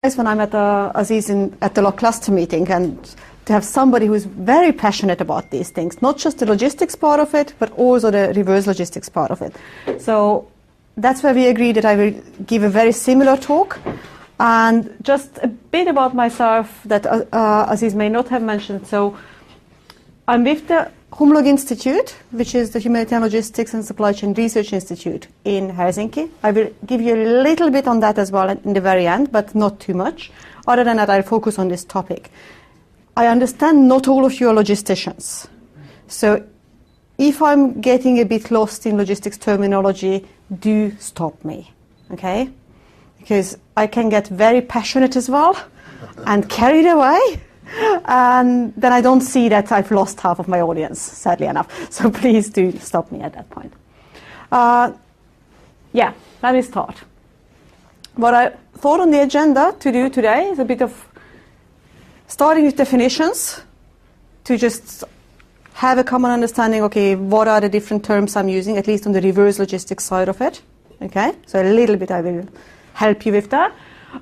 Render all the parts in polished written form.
When I'm at Aziz at the log cluster meeting, and to have somebody who's very passionate about these things, not just the logistics part of it, but also the reverse logistics part of it. So that's where we agreed that I will give a very similar talk. And just a bit about myself that Aziz may not have mentioned. So I'm with the HUMLOG Institute, which is the Humanitarian Logistics and Supply Chain Research Institute in Helsinki. I will give you a little bit on that as well in the very end, but not too much. Other than that, I'll focus on this topic. I understand not all of you are logisticians. So if I'm getting a bit lost in logistics terminology, do stop me, okay? Because I can get very passionate as well and carried away. And then I don't see that I've lost half of my audience, sadly enough. So please do stop me at that point. Yeah, let me start. What I thought on the agenda to do today is a bit of starting with definitions, to just have a common understanding, okay, what are the different terms I'm using, at least on the reverse logistics side of it. Okay, so a little bit I will help you with that.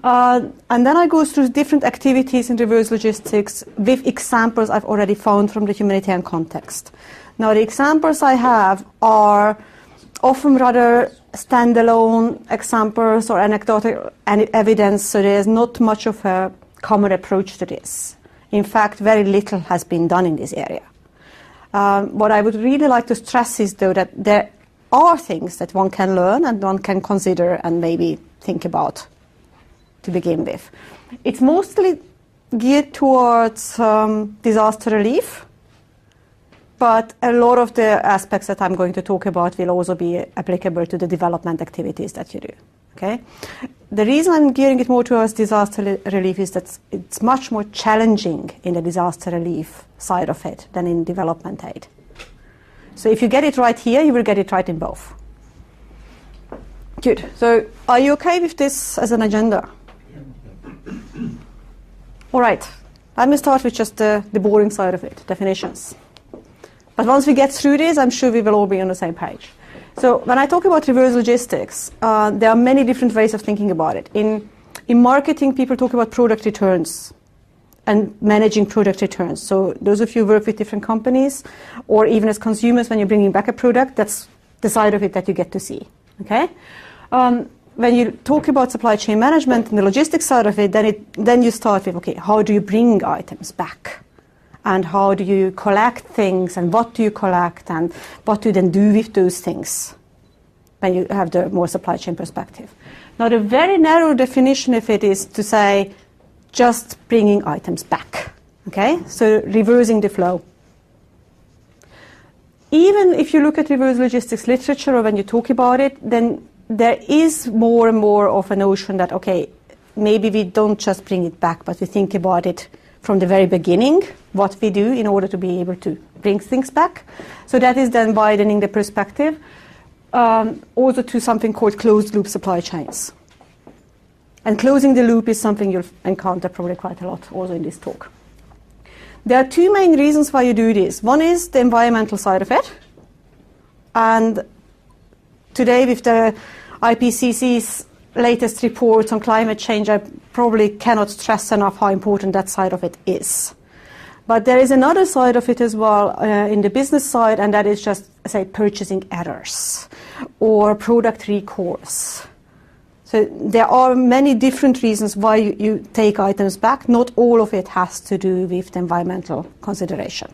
And then I go through different activities in reverse logistics with examples I've already found from the humanitarian context. Now, the examples I have are often rather standalone examples or anecdotal evidence, so there's not much of a common approach to this. In fact, very little has been done in this area. What I would really like to stress is, though, that there are things that one can learn and one can consider and maybe think about to begin with. It's mostly geared towards disaster relief, but a lot of the aspects that I'm going to talk about will also be applicable to the development activities that you do. Okay? The reason I'm gearing it more towards disaster relief is that it's much more challenging in the disaster relief side of it than in development aid. So if you get it right here, you will get it right in both. Good. So are you okay with this as an agenda? All right. Let me start with just the boring side of it, definitions. But once we get through this, I'm sure we will all be on the same page. So when I talk about reverse logistics, there are many different ways of thinking about it. In marketing, people talk about product returns and managing product returns. So those of you who work with different companies, or even as consumers, when you're bringing back a product, that's the side of it that you get to see. Okay? When you talk about supply chain management and the logistics side of it, then you start with, okay, how do you bring items back? And how do you collect things, and what do you collect, and what do you then do with those things when you have the more supply chain perspective. Now, the very narrow definition of it is to say just bringing items back, okay? So reversing the flow. Even if you look at reverse logistics literature or when you talk about it, then there is more and more of a notion that, okay, maybe we don't just bring it back, but we think about it from the very beginning, what we do in order to be able to bring things back. So that is then widening the perspective, also to something called closed-loop supply chains. And closing the loop is something you'll encounter probably quite a lot also in this talk. There are two main reasons why you do this. One is the environmental side of it. And today, with the IPCC's latest reports on climate change, I probably cannot stress enough how important that side of it is. But there is another side of it as well in the business side, and that is just, say, purchasing errors or product recalls. So there are many different reasons why you take items back. Not all of it has to do with the environmental consideration.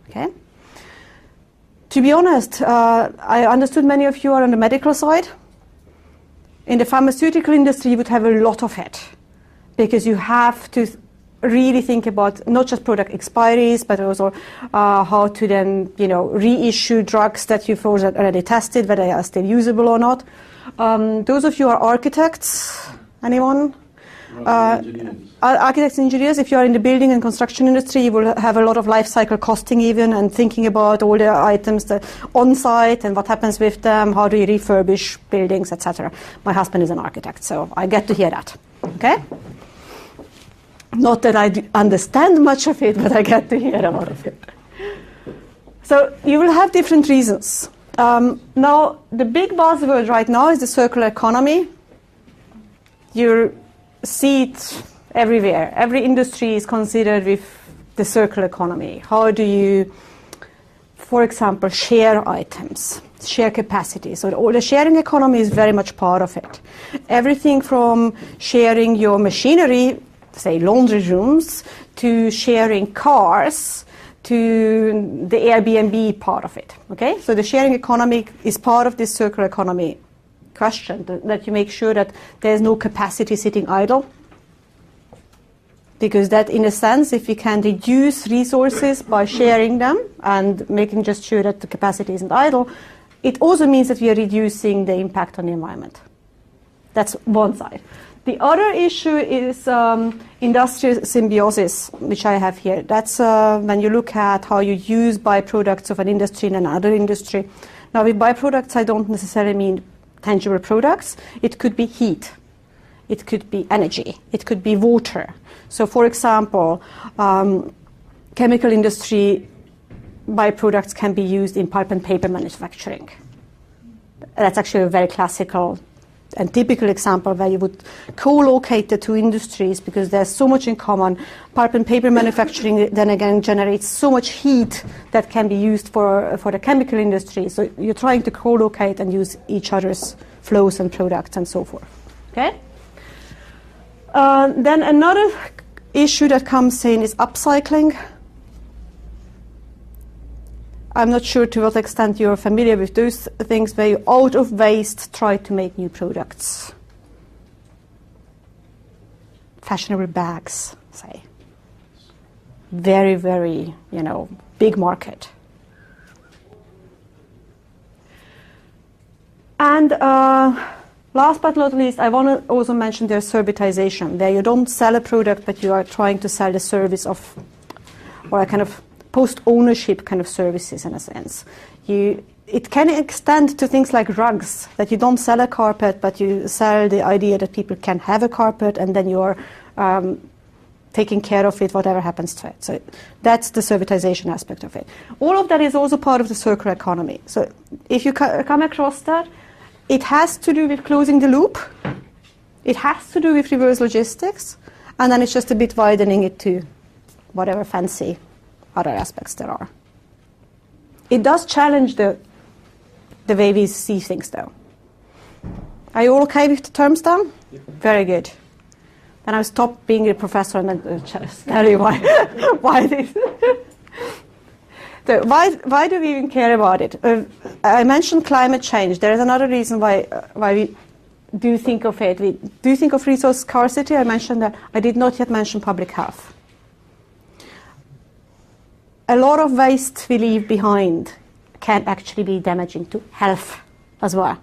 Okay? To be honest, I understood many of you are on the medical side. In the pharmaceutical industry, you would have a lot of it, because you have to really think about not just product expiries, but also how to then, reissue drugs that you've already tested, whether they are still usable or not. Those of you who are architects, anyone? Architects and engineers, if you are in the building and construction industry, you will have a lot of life cycle costing even, and thinking about all the items that on site and what happens with them, how do you refurbish buildings, etc. My husband is an architect, so I get to hear that. Okay? Not that I understand much of it, but I get to hear a lot of it. So you will have different reasons. Now, the big buzzword right now is the circular economy. You're see it everywhere. Every industry is considered with the circular economy. How do you, for example, share items, share capacity? So all the sharing economy is very much part of it. Everything from sharing your machinery, say laundry rooms, to sharing cars, to the Airbnb part of it. Okay, so the sharing economy is part of this circular economy question, that you make sure that there's no capacity sitting idle. Because that, in a sense, if you can reduce resources by sharing them and making just sure that the capacity isn't idle, it also means that we are reducing the impact on the environment. That's one side. The other issue is industrial symbiosis, which I have here. That's when you look at how you use byproducts of an industry in another industry. Now, with byproducts, I don't necessarily mean tangible products. It could be heat. It could be energy. It could be water. So, for example, chemical industry byproducts can be used in pulp and paper manufacturing. That's actually a very classical and typical example where you would co-locate the two industries because there's so much in common. Pulp and paper manufacturing then again generates so much heat that can be used for the chemical industry. So you're trying to co-locate and use each other's flows and products and so forth. Okay? Then another issue that comes in is upcycling. I'm not sure to what extent you're familiar with those things where you, out of waste, try to make new products. Fashionable bags, say. Very, very, big market. And last but not least, I want to also mention their servitization, where you don't sell a product, but you are trying to sell the service of, or a kind of post-ownership kind of services in a sense. It can extend to things like rugs, that you don't sell a carpet, but you sell the idea that people can have a carpet and then you're taking care of it, whatever happens to it. So that's the servitization aspect of it. All of that is also part of the circular economy. So if you come across that, it has to do with closing the loop, it has to do with reverse logistics, and then it's just a bit widening it to whatever fancy other aspects there are. It does challenge the way we see things, though. Are you all okay with the terms, then? Yep. Very good. Then I'll stop being a professor and then tell you why this. So why do we even care about it? I mentioned climate change. There is another reason why we do think of it. We do think of resource scarcity. I mentioned that. I did not yet mention public health. A lot of waste we leave behind can actually be damaging to health as well.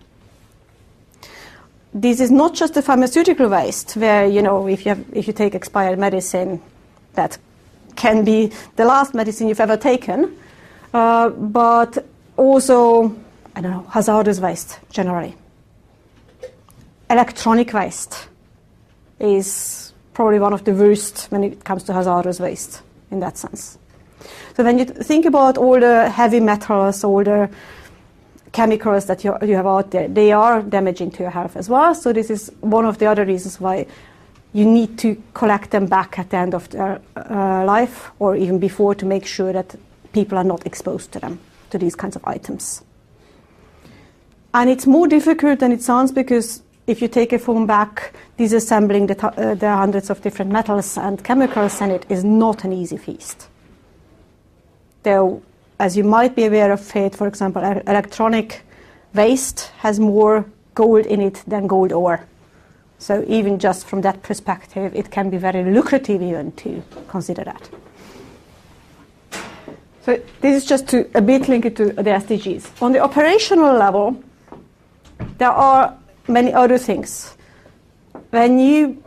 This is not just the pharmaceutical waste, where if you take expired medicine, that can be the last medicine you've ever taken, but also hazardous waste generally. Electronic waste is probably one of the worst when it comes to hazardous waste in that sense. So when you think about all the heavy metals, all the chemicals that you have out there, they are damaging to your health as well. So this is one of the other reasons why you need to collect them back at the end of their life or even before, to make sure that people are not exposed to them, to these kinds of items. And it's more difficult than it sounds, because if you take a phone back, disassembling the hundreds of different metals and chemicals in it is not an easy feast. Though, as you might be aware of it, for example, electronic waste has more gold in it than gold ore. So even just from that perspective, it can be very lucrative even to consider that. So this is just to a bit link it to the SDGs. On the operational level, there are many other things. When you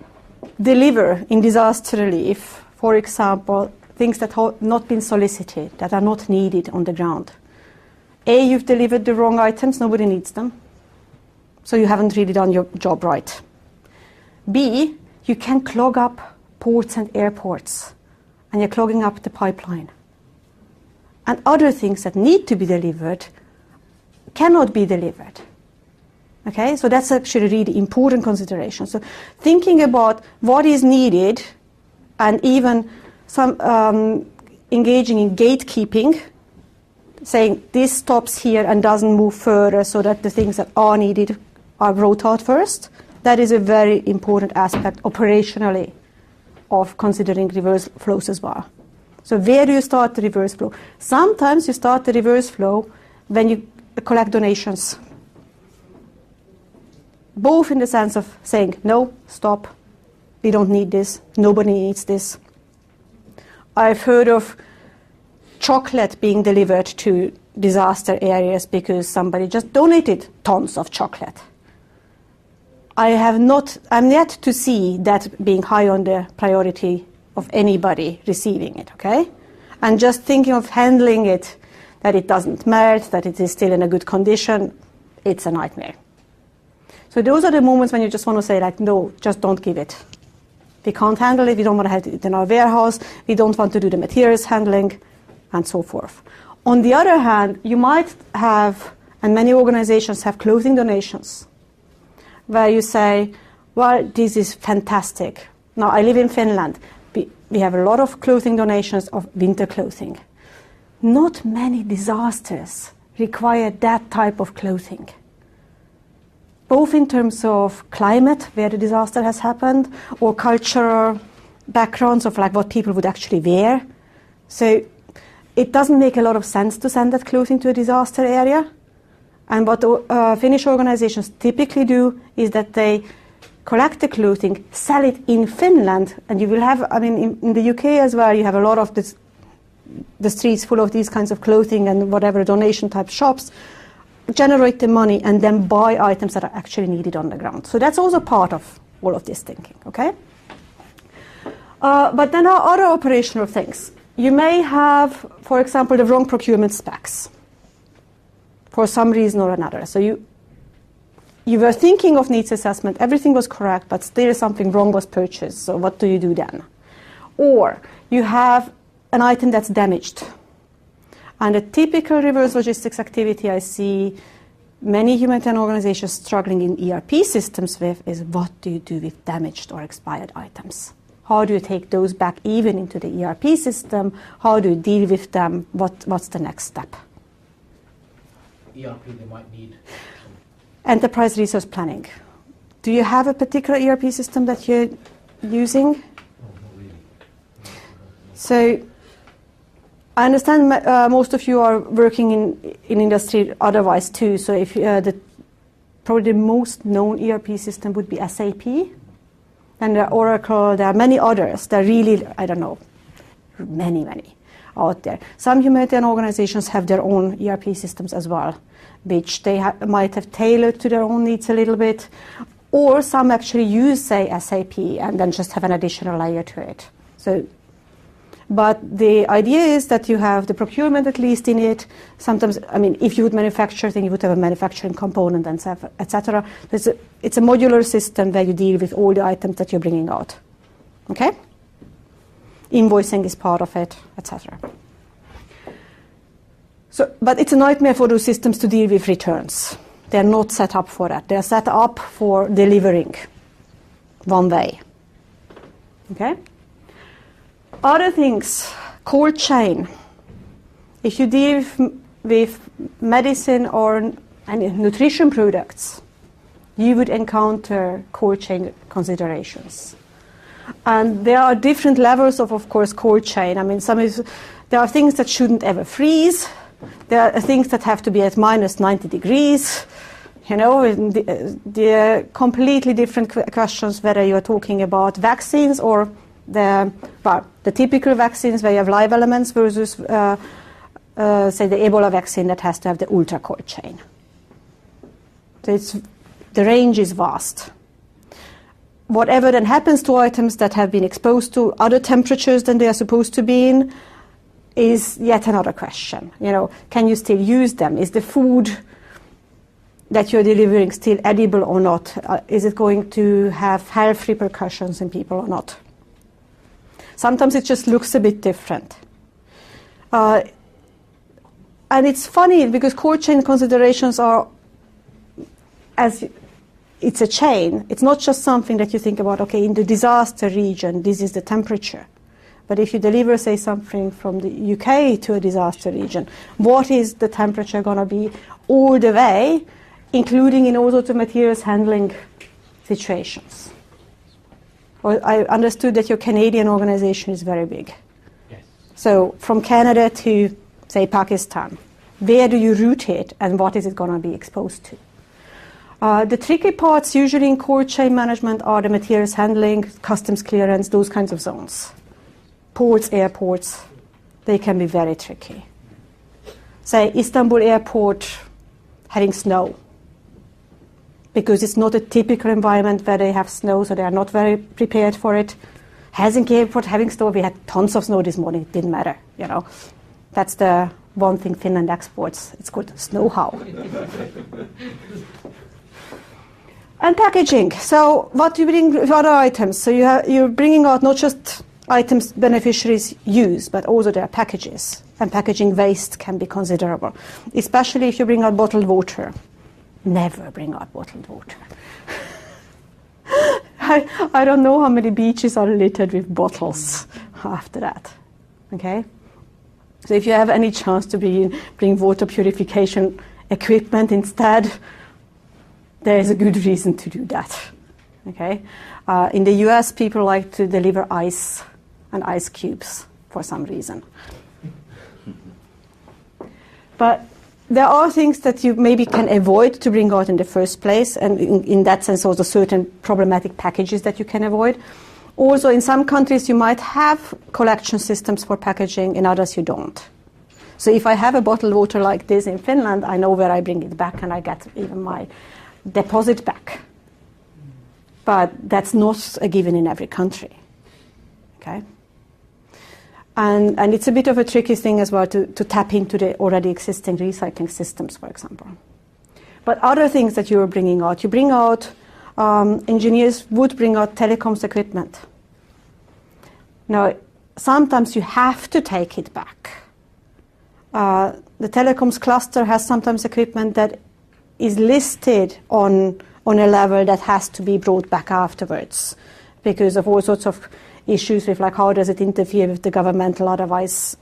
deliver in disaster relief, for example, things that have not been solicited, that are not needed on the ground. A, you've delivered the wrong items, nobody needs them. So you haven't really done your job right. B, you can clog up ports and airports, and you're clogging up the pipeline. And other things that need to be delivered cannot be delivered. Okay, so that's actually really important consideration. So thinking about what is needed and even some engaging in gatekeeping, saying this stops here and doesn't move further so that the things that are needed are brought out first. That is a very important aspect operationally of considering reverse flows as well. So where do you start the reverse flow? Sometimes you start the reverse flow when you collect donations. Both in the sense of saying, no, stop, we don't need this, nobody needs this. I've heard of chocolate being delivered to disaster areas because somebody just donated tons of chocolate. I'm yet to see that being high on the priority of anybody receiving it, okay? And just thinking of handling it, that it doesn't melt, that it is still in a good condition, it's a nightmare. So those are the moments when you just want to say, like, no, just don't give it. We can't handle it, we don't want to have it in our warehouse, we don't want to do the materials handling, and so forth. On the other hand, you might have, and many organizations have clothing donations, where you say, well, this is fantastic. Now, I live in Finland. We have a lot of clothing donations of winter clothing. Not many disasters require that type of clothing, both in terms of climate, where the disaster has happened, or cultural backgrounds of like what people would actually wear. So it doesn't make a lot of sense to send that clothing to a disaster area. And what Finnish organizations typically do is that they collect the clothing, sell it in Finland, and you will have, I mean, in the UK as well, you have a lot of the streets full of these kinds of clothing and whatever donation type shops, generate the money and then buy items that are actually needed on the ground. So that's also part of all of this thinking, okay? But then there are other operational things. You may have, for example, the wrong procurement specs for some reason or another. So you were thinking of needs assessment, everything was correct, but still something wrong was purchased. So what do you do then? Or you have an item that's damaged. And a typical reverse logistics activity I see many humanitarian organizations struggling in ERP systems with is, what do you do with damaged or expired items? How do you take those back even into the ERP system? How do you deal with them? What's the next step? ERP they might need. Enterprise resource planning. Do you have a particular ERP system that you're using? No, not really. So I understand most of you are working in industry otherwise too. So if probably the most known ERP system would be SAP, and there are Oracle. There are many others. There are really, I don't know, many out there. Some humanitarian organizations have their own ERP systems as well, which they might have tailored to their own needs a little bit, or some actually use, say, SAP and then just have an additional layer to it. So, but the idea is that you have the procurement at least in it. Sometimes, I mean, if you would manufacture, then you would have a manufacturing component, and etc. It's a modular system where you deal with all the items that you're bringing out. Okay? Invoicing is part of it, etc. So, but it's a nightmare for those systems to deal with returns. They're not set up for that. They're set up for delivering one way. Okay? Other things, cold chain. If you deal with medicine or nutrition products, you would encounter cold chain considerations. And there are different levels of course, cold chain. I mean, there are things that shouldn't ever freeze. There are things that have to be at minus 90 degrees. You know, the completely different questions whether you're talking about vaccines or the typical vaccines where you have live elements versus, say, the Ebola vaccine that has to have the ultra cold chain. So the range is vast. Whatever then happens to items that have been exposed to other temperatures than they are supposed to be in is yet another question. You know, can you still use them? Is the food that you're delivering still edible or not? Is it going to have health repercussions in people or not? Sometimes it just looks a bit different. And it's funny because cold chain considerations are as it's a chain, it's not just something that you think about, okay, in the disaster region, this is the temperature. But if you deliver, say, something from the UK to a disaster region, what is the temperature going to be all the way, including in all sorts of materials handling situations? Well, I understood that your Canadian organization is very big. Yes. So from Canada to, say, Pakistan, where do you route it and what is it going to be exposed to? The tricky parts usually in cold chain management are the materials handling, customs clearance, those kinds of zones. Ports, airports, they can be very tricky. Say Istanbul airport having snow, because it's not a typical environment where they have snow, so they are not very prepared for it. Helsinki airport having snow, we had tons of snow this morning, it didn't matter, you know. That's the one thing Finland exports, it's called snow-how. And packaging, so what you bring, what are items? So you're bringing out not just items beneficiaries use, but also their packages. And packaging waste can be considerable, especially if you bring out bottled water. Never bring out bottled water. I don't know how many beaches are littered with bottles after that. Okay? So if you have any chance to bring water purification equipment instead, there is a good reason to do that. Okay? In the US, people like to deliver ice and ice cubes for some reason. But there are things that you maybe can avoid to bring out in the first place, and in that sense also certain problematic packages that you can avoid. Also, in some countries you might have collection systems for packaging, in others you don't. So if I have a bottled water like this in Finland, I know where I bring it back and I get even my deposit back. But that's not a given in every country. Okay? And it's a bit of a tricky thing as well to tap into the already existing recycling systems, for example. But other things that you're bringing out, you bring out, engineers would bring out telecoms equipment. Now, sometimes you have to take it back. The telecoms cluster has sometimes equipment that is listed on a level that has to be brought back afterwards because of all sorts of issues with like how does it interfere with the governmental otherwise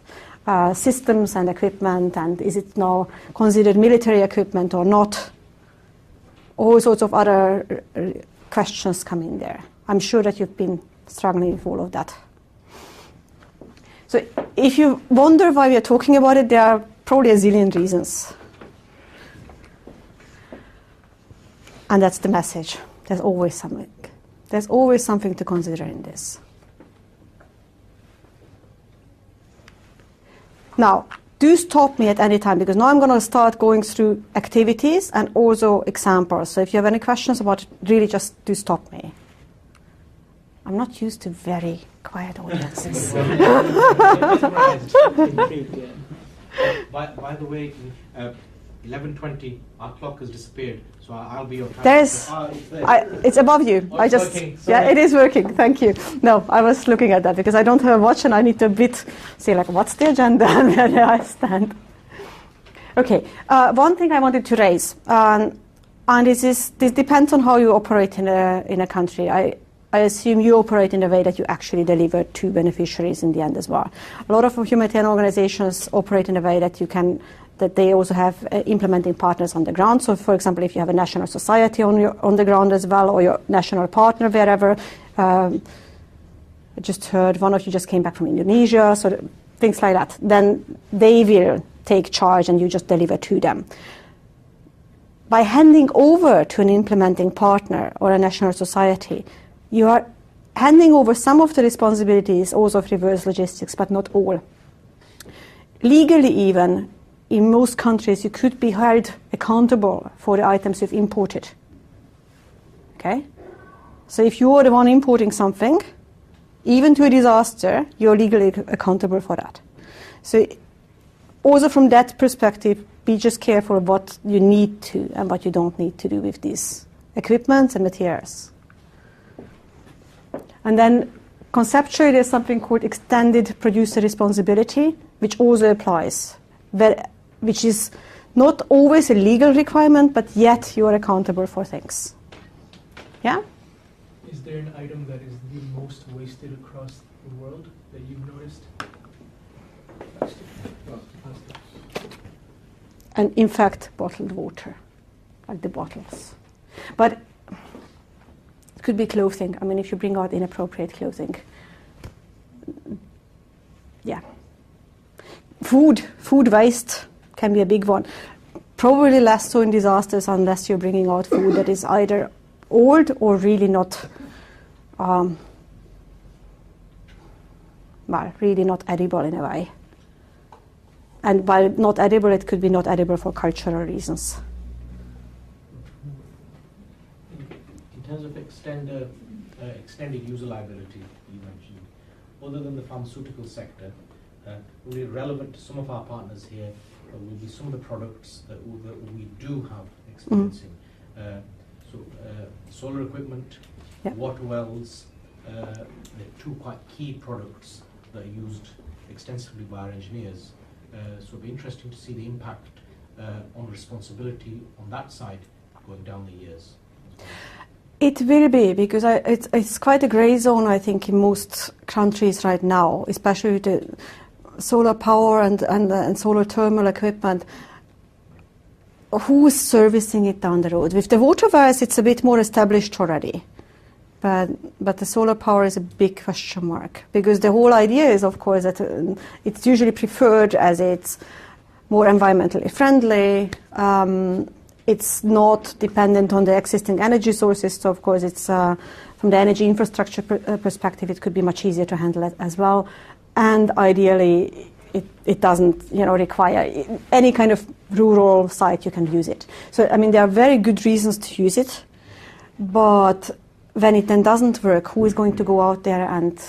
systems and equipment, and is it now considered military equipment or not? All sorts of other questions come in there. I'm sure that you've been struggling with all of that. So if you wonder why we are talking about it, there are probably a zillion reasons. And that's the message. There's always something. There's always something to consider in this. Now, do stop me at any time, because now I'm going to start going through activities and also examples. So if you have any questions about it, really just do stop me. I'm not used to very quiet audiences. By the way, 11:20, our clock has disappeared, so I'll be your There's, it's above you. Oh, it's working. Yeah, it is working. Thank you. No, I was looking at that because I don't have a watch and I need to see like what's the agenda and where I stand. Okay, one thing I wanted to raise, and this depends on how you operate in a country. I assume you operate in a way that you actually deliver to beneficiaries in the end as well. A lot of humanitarian organizations operate in a way that they also have implementing partners on the ground. So, for example, if you have a national society on the ground as well, or your national partner wherever. I just heard one of you just came back from Indonesia, so things like that. Then they will take charge and you just deliver to them. By handing over to an implementing partner or a national society, you are handing over some of the responsibilities also of reverse logistics, but not all. Legally even, in most countries, you could be held accountable for the items you've imported. Okay? So if you are the one importing something, even to a disaster, you're legally accountable for that. So also from that perspective, be just careful of what you need to and what you don't need to do with these equipment and materials. And then conceptually, there's something called extended producer responsibility, which also applies, which is not always a legal requirement, but yet you are accountable for things. Yeah? Is there an item that is the most wasted across the world that you've noticed? And in fact, bottled water, like the bottles. But it could be clothing. I mean, if you bring out inappropriate clothing. Yeah. Food waste can be a big one. Probably less so in disasters unless you're bringing out food that is either old or really not, really not edible in a way. And by not edible, it could be not edible for cultural reasons. In terms of extended user liability, you mentioned, other than the pharmaceutical sector, really relevant to some of our partners here will be some of the products that we do have experience in. Solar equipment, water wells, they're two quite key products that are used extensively by our engineers. So it'll be interesting to see the impact on responsibility on that side going down the years. It will be, because it's quite a grey zone, I think, in most countries right now, especially with the solar power and solar thermal equipment. Who's servicing it down the road? With the water wells, it's a bit more established already. But the solar power is a big question mark, because the whole idea is, of course, that it's usually preferred as it's more environmentally friendly. It's not dependent on the existing energy sources, so of course it's from the energy infrastructure perspective, it could be much easier to handle it as well. And ideally, it doesn't require any kind of rural site you can use it. So I mean, there are very good reasons to use it, but when it then doesn't work, who is going to go out there and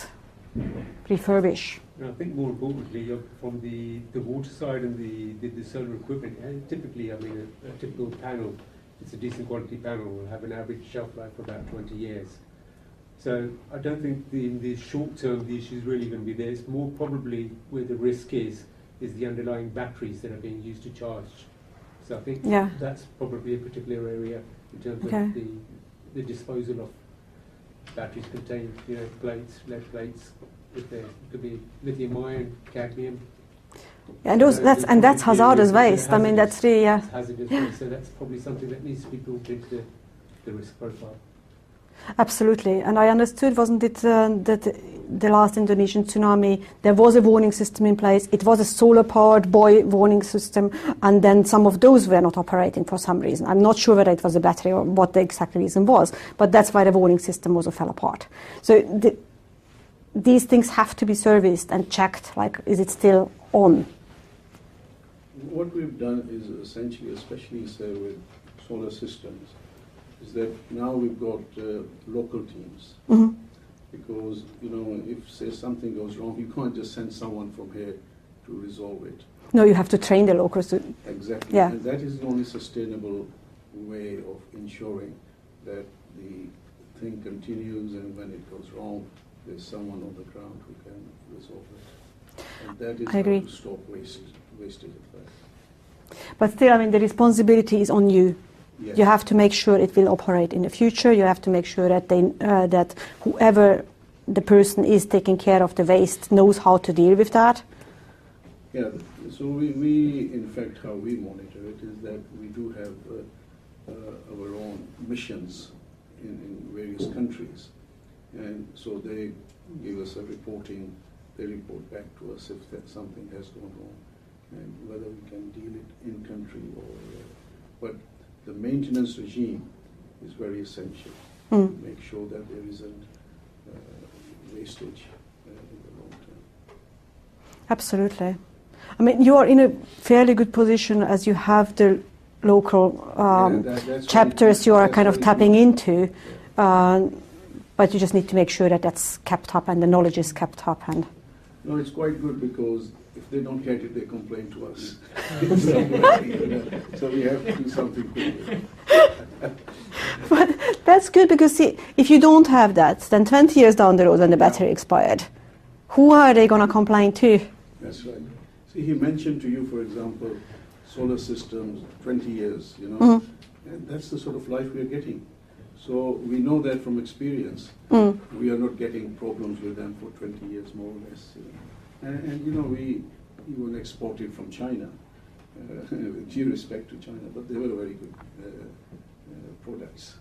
refurbish? I think more importantly, from the water side and the solar equipment, typically, I mean, a typical panel, it's a decent quality panel, will have an average shelf life for about 20 years. So I don't think in the short term the issue is really going to be there. It's more probably where the risk is the underlying batteries that are being used to charge. So I think that's probably a particular area in terms of the disposal of batteries containing, plates, lead plates. If there could be lithium ion, cadmium. And that's hazardous waste. I mean, that's really hazardous waste. So that's probably something that needs to be brought into the risk profile. Absolutely. And I understood, wasn't it, that the last Indonesian tsunami, there was a warning system in place. It was a solar-powered buoy warning system, and then some of those were not operating for some reason. I'm not sure whether it was a battery or what the exact reason was, but that's why the warning system also fell apart. So these things have to be serviced and checked, like, is it still on? What we've done is essentially, especially say with solar systems, is that now we've got local teams. Mm-hmm. Because, if say something goes wrong, you can't just send someone from here to resolve it. No, you have to train the locals to... Exactly. Yeah. And that is the only sustainable way of ensuring that the thing continues, and when it goes wrong, there's someone on the ground who can resolve it. And that is I agree. how to stop wastage effect. But still, I mean, the responsibility is on you. Yes. You have to make sure it will operate in the future. You have to make sure that that whoever the person is taking care of the waste knows how to deal with that. Yeah, so we in fact, how we monitor it is that we do have our own missions in various countries. And so they give us a reporting, they report back to us if that something has gone wrong, and whether we can deal it in country or... but the maintenance regime is very essential to make sure that there isn't wastage in the long term. Absolutely. I mean, you are in a fairly good position as you have the local chapters you are kind of tapping into, but you just need to make sure that that's kept up and the knowledge is kept up. And no, it's quite good, because if they don't get it, they complain to us. So we have to do something quickly. But that's good, because see, if you don't have that, then 20 years down the road when the battery expired, who are they going to complain to? That's right. See, he mentioned to you, for example, solar systems, 20 years, you know. Mm-hmm. And that's the sort of life we are getting. So we know that from experience. We are not getting problems with them for 20 years, more or less. You know. And you know, we even exported from China, with due respect to China, but they were very good products.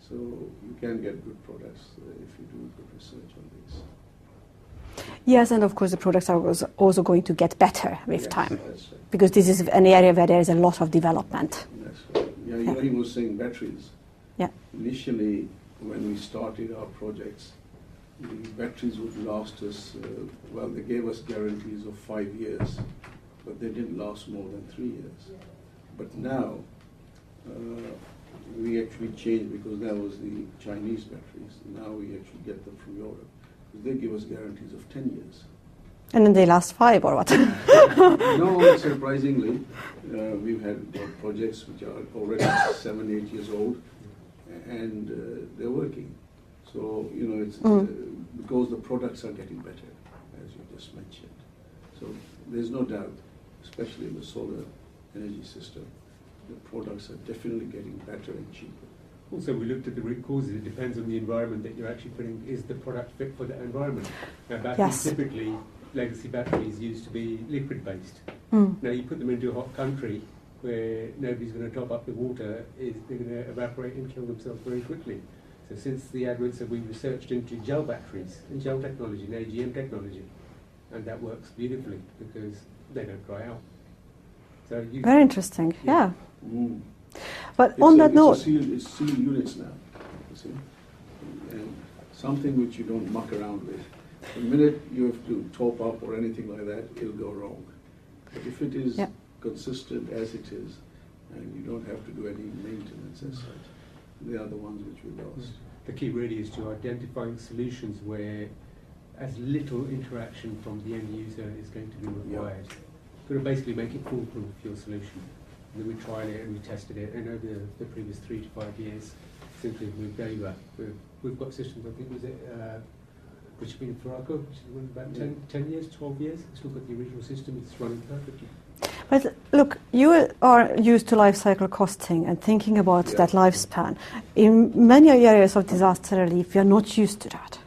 So you can get good products if you do good research on these. Yes, and of course the products are also going to get better with time, That's right. because this is an area where there is a lot of development. That's right. Yeah, you know, he was saying batteries. Yeah. Initially, when we started our projects, the batteries would last us, well, they gave us guarantees of 5 years, but they didn't last more than 3 years. But now, we actually changed, because that was the Chinese batteries. Now we actually get them from Europe. They give us guarantees of 10 years. And then they last 5 or what? No, surprisingly, we've had projects which are already 7, 8 years old, and they're working. So, you know, it's because the products are getting better, as you just mentioned. So there's no doubt, especially in the solar energy system, the products are definitely getting better and cheaper. Also, we looked at the root causes. It depends on the environment that you're actually putting. Is the product fit for that environment? Now, batteries, typically, legacy batteries used to be liquid-based. Now, you put them into a hot country where nobody's going to top up the water, they're going to evaporate and kill themselves very quickly. So since the advent of, we researched into gel batteries and gel technology and AGM technology, and that works beautifully because they don't dry out. So Very interesting, yeah. But It's on that note, it's sealed units now, you see, and something which you don't muck around with. The minute you have to top up or anything like that, it'll go wrong. But if it is consistent as it is, and you don't have to do any maintenance as such, they are the ones which we lost. The key really is to identifying solutions where as little interaction from the end user is going to be required. Got to basically make it foolproof, your solution. And then we tried it and we tested it, and over the previous 3 to 5 years, since we've moved over, we've got systems, I think, was it, which have been in Farako, which has been about 10 years, 12 years. It's still got the original system, it's running perfectly. but look, you are used to life cycle costing and thinking about that lifespan. In many areas of disaster relief, we are not used to that.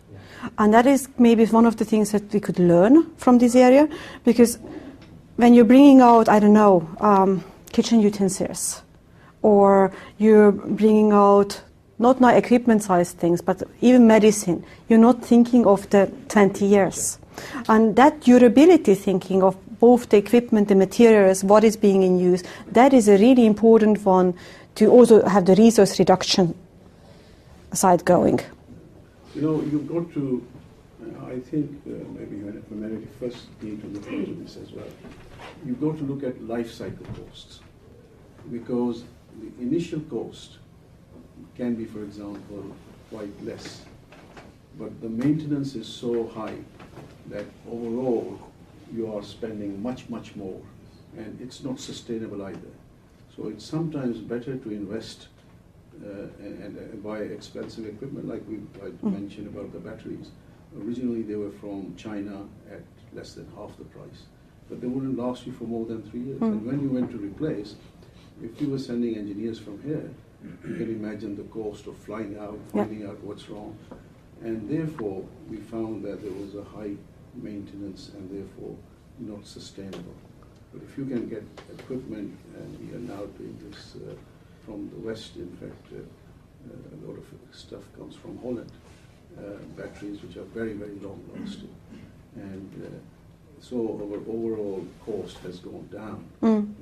And that is maybe one of the things that we could learn from this area, because when you're bringing out, I don't know, kitchen utensils, or you're bringing out not equipment size things, but even medicine, you're not thinking of the 20 years. And that durability thinking of both the equipment, the materials, what is being in use, that is a really important one to also have the resource reduction side going. You know, you've got to, I think maybe humanity first need to look into this as well. You've got to look at life cycle costs, because the initial cost can be, for example, quite less, but the maintenance is so high that overall you are spending much, much more, and it's not sustainable either. So it's sometimes better to invest and buy expensive equipment, like I mentioned about the batteries. Originally they were from China at less than half the price, but they wouldn't last you for more than 3 years. And when you went to replace, if you were sending engineers from here, you can imagine the cost of flying out, finding out what's wrong. And therefore, we found that there was a high maintenance and therefore not sustainable. But if you can get equipment, and we are now doing this from the West, in fact, a lot of stuff comes from Holland, batteries which are very, very long lasting. And so our overall cost has gone down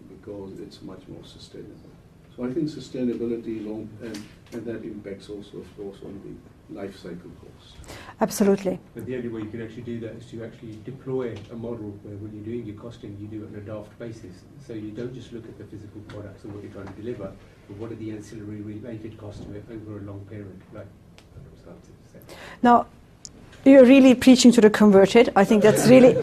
because it's much more sustainable. So I think sustainability and that impacts also, of course, on the life cycle cost. Absolutely. But the only way you can actually do that is to actually deploy a model where when you're doing your costing, you do it on a daft basis. So you don't just look at the physical products and what you're trying to deliver, but what are the ancillary related costs to it over a long period, like Now, you're really preaching to the converted. I think that's really...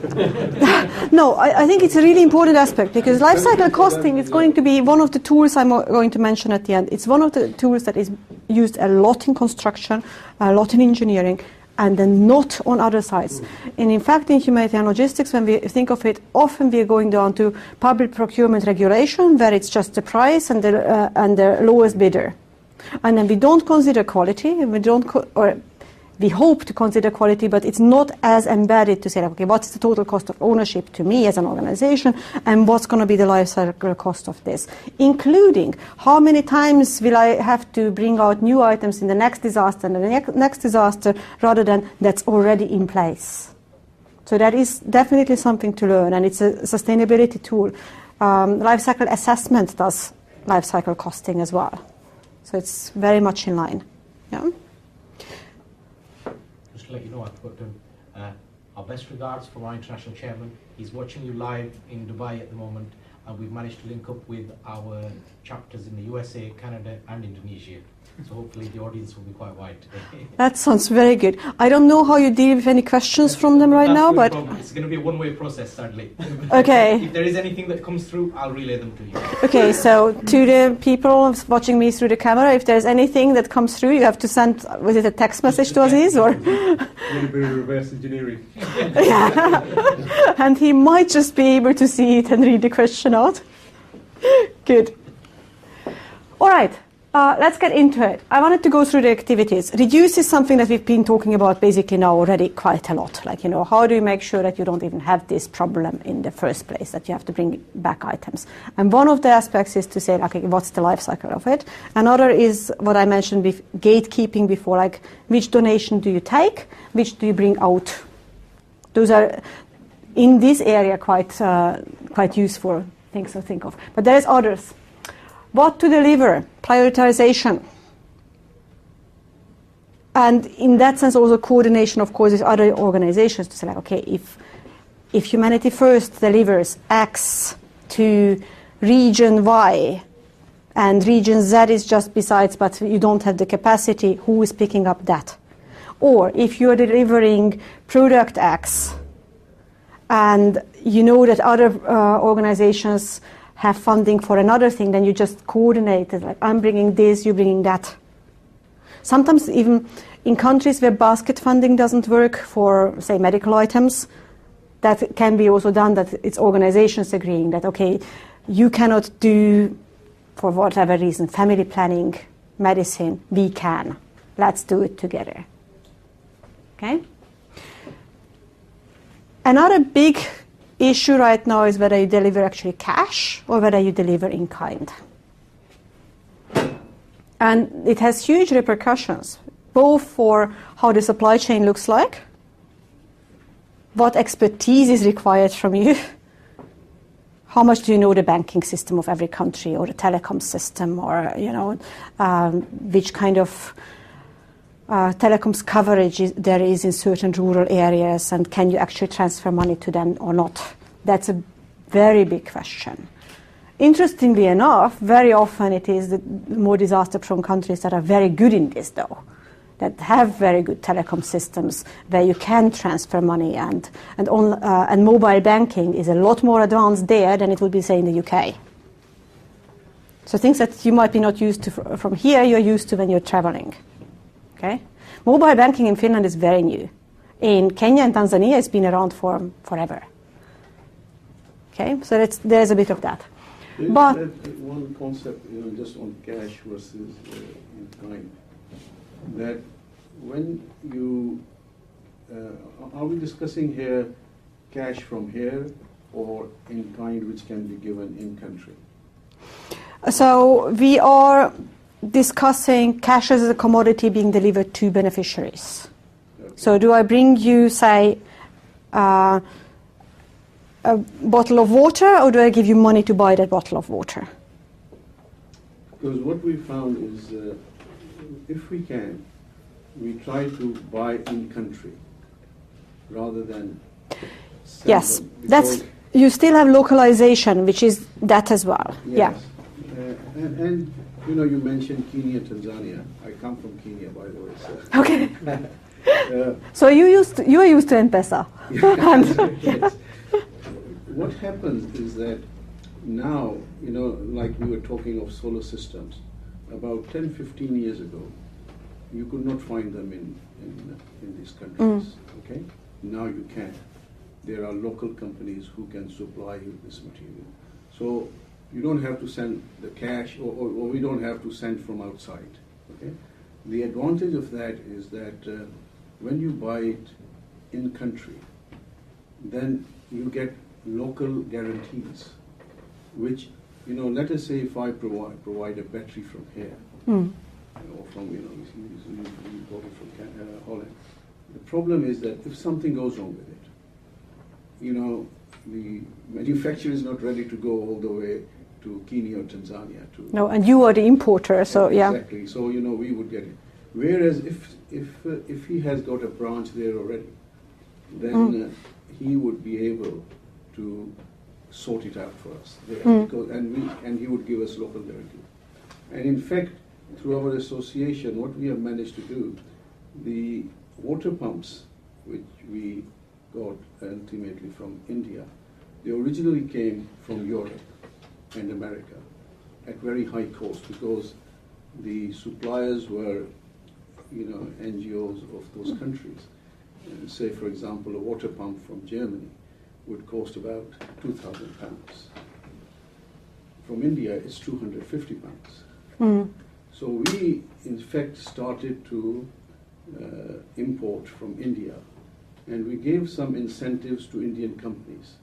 No, I think it's a really important aspect, because life cycle costing is going to be one of the tools I'm going to mention at the end. It's one of the tools that is used a lot in construction, a lot in engineering, and then not on other sides. And in fact, in humanitarian logistics, when we think of it, often we are going down to public procurement regulation, where it's just the price and the lowest bidder. And then we don't consider quality, and we hope to consider quality, but it's not as embedded to say, okay, what's the total cost of ownership to me as an organization, and what's going to be the life cycle cost of this, including how many times will I have to bring out new items in the next disaster and the next disaster, rather than that's already in place. So that is definitely something to learn, and it's a sustainability tool. Life cycle assessment does life cycle costing as well. So it's very much in line. Yeah. To let you know, I've got our best regards from our international chairman. He's watching you live in Dubai at the moment, and we've managed to link up with our chapters in the USA, Canada, and Indonesia. So hopefully the audience will be quite wide today. That sounds very good. I don't know how you deal with any questions from them right now, but it's going to be a one-way process, sadly. Okay. If there is anything that comes through, I'll relay them to you. Okay, so to the people watching me through the camera, if there's anything that comes through, you have to send, was it a text message to Aziz, or? A little bit of reverse engineering. Yeah. And he might just be able to see it and read the question out. Good. All right. Let's get into it. I wanted to go through the activities. Reduce is something that we've been talking about basically now already quite a lot. Like, how do you make sure that you don't even have this problem in the first place, that you have to bring back items? And one of the aspects is to say, okay, what's the life cycle of it? Another is what I mentioned with gatekeeping before, like which donation do you take, which do you bring out? Those are, in this area, quite useful things to think of. But there is others. What to deliver, prioritization. And in that sense also coordination, of course, with other organizations to say, like, okay, if Humanity First delivers X to region Y and region Z is just besides, but you don't have the capacity, who is picking up that? Or if you're delivering product X and you know that other organizations have funding for another thing, then you just coordinate it, like I'm bringing this, you're bringing that. Sometimes even in countries where basket funding doesn't work for, say, medical items, that can be also done, that it's organizations agreeing that, okay, you cannot do, for whatever reason, family planning, medicine, we can. Let's do it together. Okay? Another big issue right now is whether you deliver actually cash or whether you deliver in kind. And it has huge repercussions, both for how the supply chain looks like, what expertise is required from you, how much do you know the banking system of every country or the telecom system, or which kind of telecoms coverage there is in certain rural areas, and can you actually transfer money to them or not? That's a very big question. Interestingly enough, very often it is the more disaster-prone countries that are very good in this, though, that have very good telecom systems where you can transfer money, and mobile banking is a lot more advanced there than it would be, say, in the UK. So things that you might be not used to from here, you're used to when you're traveling. Okay? Mobile banking in Finland is very new. In Kenya and Tanzania, it's been around for forever. Okay, so there's a bit of that. But one concept, just on cash versus in kind, that when you are we discussing here cash from here or in kind, which can be given in country? So we are discussing cash as a commodity being delivered to beneficiaries. Okay. So do I bring you, say, a bottle of water, or do I give you money to buy that bottle of water? Because what we found is, if we can, we try to buy in country rather than sell yes, them, that's you still have localization, which is that as well. Yes. Yeah. And you mentioned Kenya, Tanzania. I come from Kenya, by the way. So. Okay. So you are used to M-Pesa. Yes. What happens is that now, like we were talking of solar systems, about 10, 15 years ago, you could not find them in in these countries. Okay, now you can. There are local companies who can supply you this material. So you don't have to send the cash, or we don't have to send from outside. Okay, the advantage of that is that when you buy it in country, then you get local guarantees, which, you know, let us say if I provide a battery from here, or from, you bought it from Holland. The problem is that if something goes wrong with it, you know, the manufacturer is not ready to go all the way to Kenya or Tanzania to. No, and you are the importer, so yeah. Exactly. So, you know, we would get it. Whereas if he has got a branch there already, then he would be able to sort it out for us there, because, and he would give us local guarantee. And in fact, through our association, what we have managed to do, the water pumps which we got ultimately from India, they originally came from Europe and America at very high cost, because the suppliers were, you know, NGOs of those countries. Say, for example, a water pump from Germany would cost about £2,000. From India, it's £250. So we, in fact, started to import from India, and we gave some incentives to Indian companies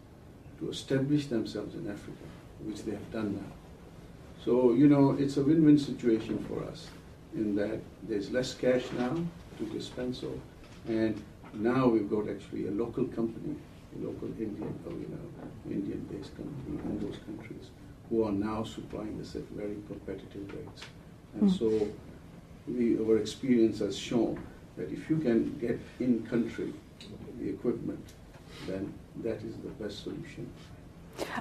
to establish themselves in Africa, which they have done now. So, you know, it's a win-win situation for us in that there's less cash now to dispense of, and now we've got actually a local company, a local Indian, or, you know, Indian-based company in those countries who are now supplying us at very competitive rates. And so our experience has shown that if you can get in country the equipment, then that is the best solution.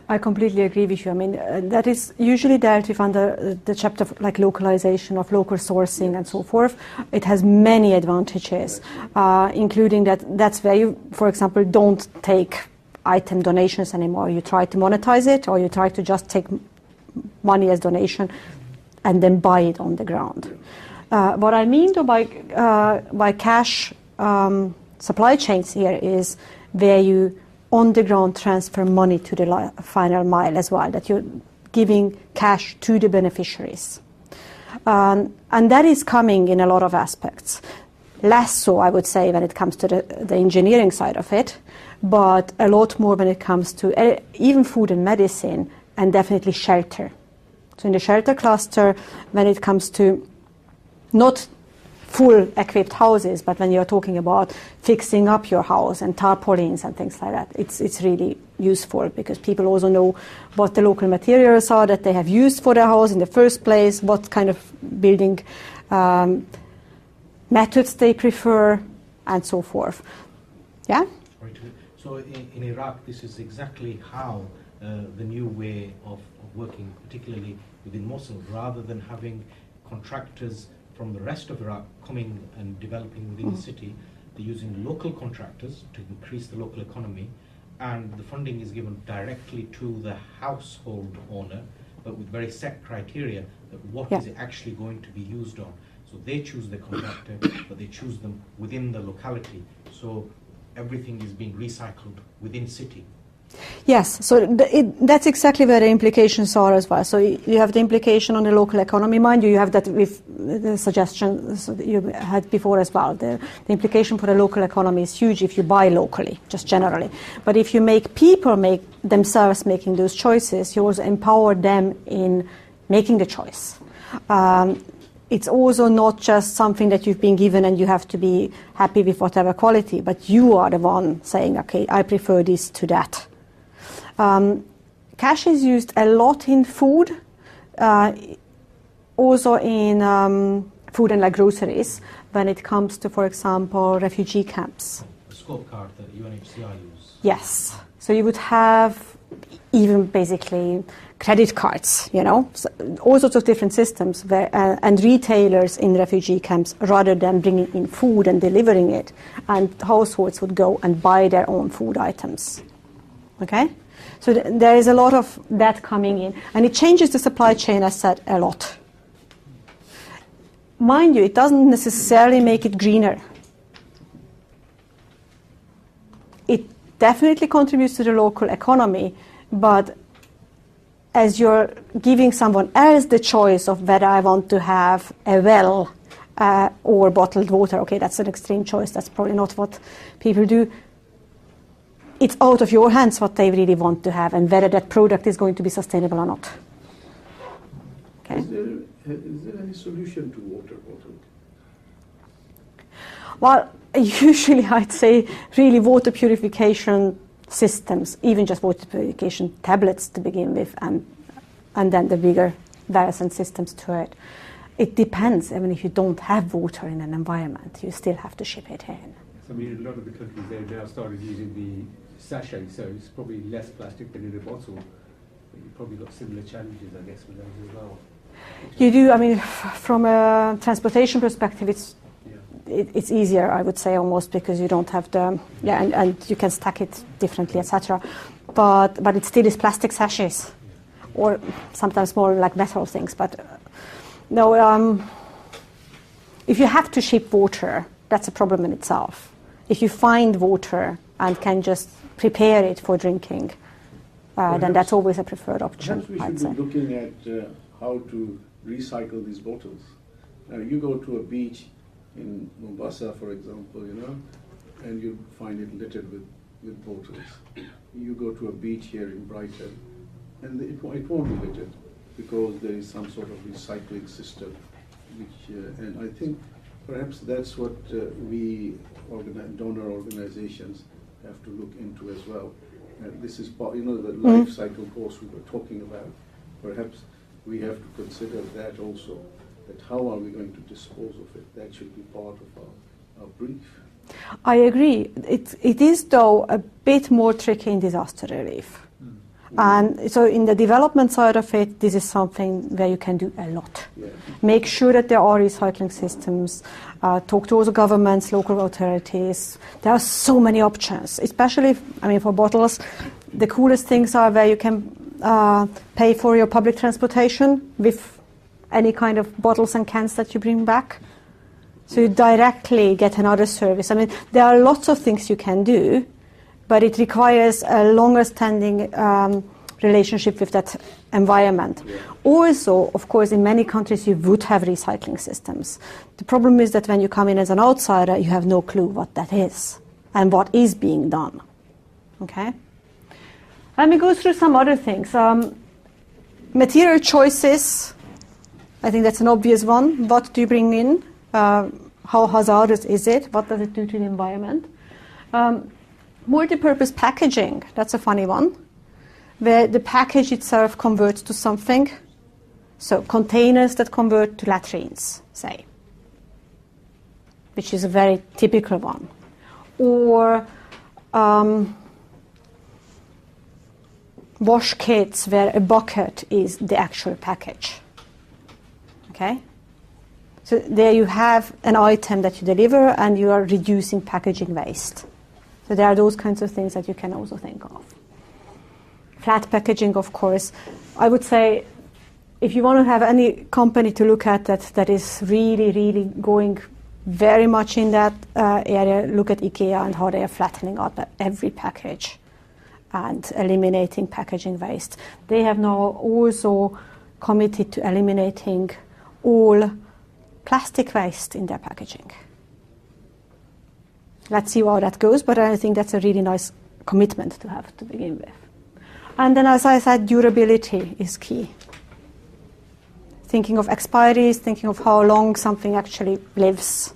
I completely agree with you. I mean, that is usually dealt with under the chapter of, like, localization, of local sourcing and so forth. It has many advantages, including that's where you, for example, don't take item donations anymore. You try to monetize it, or you try to just take money as donation and then buy it on the ground. What I mean though by cash supply chains here is where you on the ground transfer money to the final mile as well, that you're giving cash to the beneficiaries. And that is coming in a lot of aspects. Less so, I would say, when it comes to the engineering side of it, but a lot more when it comes to even food and medicine, and definitely shelter. So in the shelter cluster, when it comes to not full equipped houses, but when you're talking about fixing up your house and tarpaulins and things like that, it's really useful, because people also know what the local materials are that they have used for their house in the first place, what kind of building methods they prefer, and so forth. Yeah? Right. So in Iraq, this is exactly how the new way of working, particularly within Mosul, rather than having contractors from the rest of Iraq coming and developing within the city, they're using local contractors to increase the local economy, and the funding is given directly to the household owner, but with very set criteria that what is it actually going to be used on. So they choose the contractor, but they choose them within the locality. So everything is being recycled within city. Yes, so that's exactly where the implications are as well. So you have the implication on the local economy. Mind you, you have that with the suggestions that you had before as well. The implication for the local economy is huge if you buy locally, just generally. But if you make people make themselves making those choices, you also empower them in making the choice. It's also not just something that you've been given and you have to be happy with whatever quality, but you are the one saying, okay, I prefer this to that. Cash is used a lot in food, also in food and like groceries, when it comes to, for example, refugee camps. The scope card that UNHCR use. Yes. So you would have even basically credit cards, you know, so all sorts of different systems where, and retailers in refugee camps, rather than bringing in food and delivering it, and households would go and buy their own food items. Okay? So there is a lot of that coming in, and it changes the supply chain, as said, a lot. Mind you, it doesn't necessarily make it greener. it definitely contributes to the local economy, but as you're giving someone else the choice of whether I want to have a well or bottled water, okay, that's an extreme choice, that's probably not what people do. It's out of your hands what they really want to have and whether that product is going to be sustainable or not. Okay. Is there any solution to water bottle? Well, usually I'd say really water purification systems, even just water purification tablets to begin with, and then the bigger various systems to it. It depends. I mean, if you don't have water in an environment, you still have to ship it in. So, I mean, a lot of the countries, they've now started using the sachet, so it's probably less plastic than in a bottle. But you've probably got similar challenges, I guess, with those as well. You do. I mean, from a transportation perspective, it's easier, I would say, almost, because you don't have the and you can stack it differently, etc. But it still is plastic sachets, or sometimes more like metal things. But no, if you have to ship water, that's a problem in itself. If you find water and can just prepare it for drinking, then that's always a preferred option. Perhaps we I'd should say. be looking at how to recycle these bottles. Now, you go to a beach in Mombasa, for example, and you find it littered with bottles. You go to a beach here in Brighton, and it won't be littered because there is some sort of recycling system. And I think perhaps that's what we donor organizations have to look into as well. This is part, the life cycle course we were talking about. Perhaps we have to consider that also. That how are we going to dispose of it? That should be part of our brief. I agree. It is, though, a bit more tricky in disaster relief. And so in the development side of it, this is something where you can do a lot. Yeah. Make sure that there are recycling systems, talk to all the governments, local authorities. There are so many options, especially, for bottles. The coolest things are where you can pay for your public transportation with any kind of bottles and cans that you bring back. So you directly get another service. There are lots of things you can do, but it requires a longer standing relationship with that environment. Yeah. Also, of course, in many countries you would have recycling systems. The problem is that when you come in as an outsider, you have no clue what that is and what is being done. Okay? Let me go through some other things. Material choices, I think that's an obvious one. What do you bring in? How hazardous is it? What does it do to the environment? Multi-purpose packaging, that's a funny one, where the package itself converts to something. So containers that convert to latrines, say, which is a very typical one. Or wash kits where a bucket is the actual package. Okay? So there you have an item that you deliver and you are reducing packaging waste. So there are those kinds of things that you can also think of. Flat packaging, of course. I would say if you want to have any company to look at that is really, really going very much in that area, look at IKEA and how they are flattening out every package and eliminating packaging waste. They have now also committed to eliminating all plastic waste in their packaging. Let's see how that goes, but I think that's a really nice commitment to have to begin with. And then, as I said, durability is key. Thinking of expiries, thinking of how long something actually lives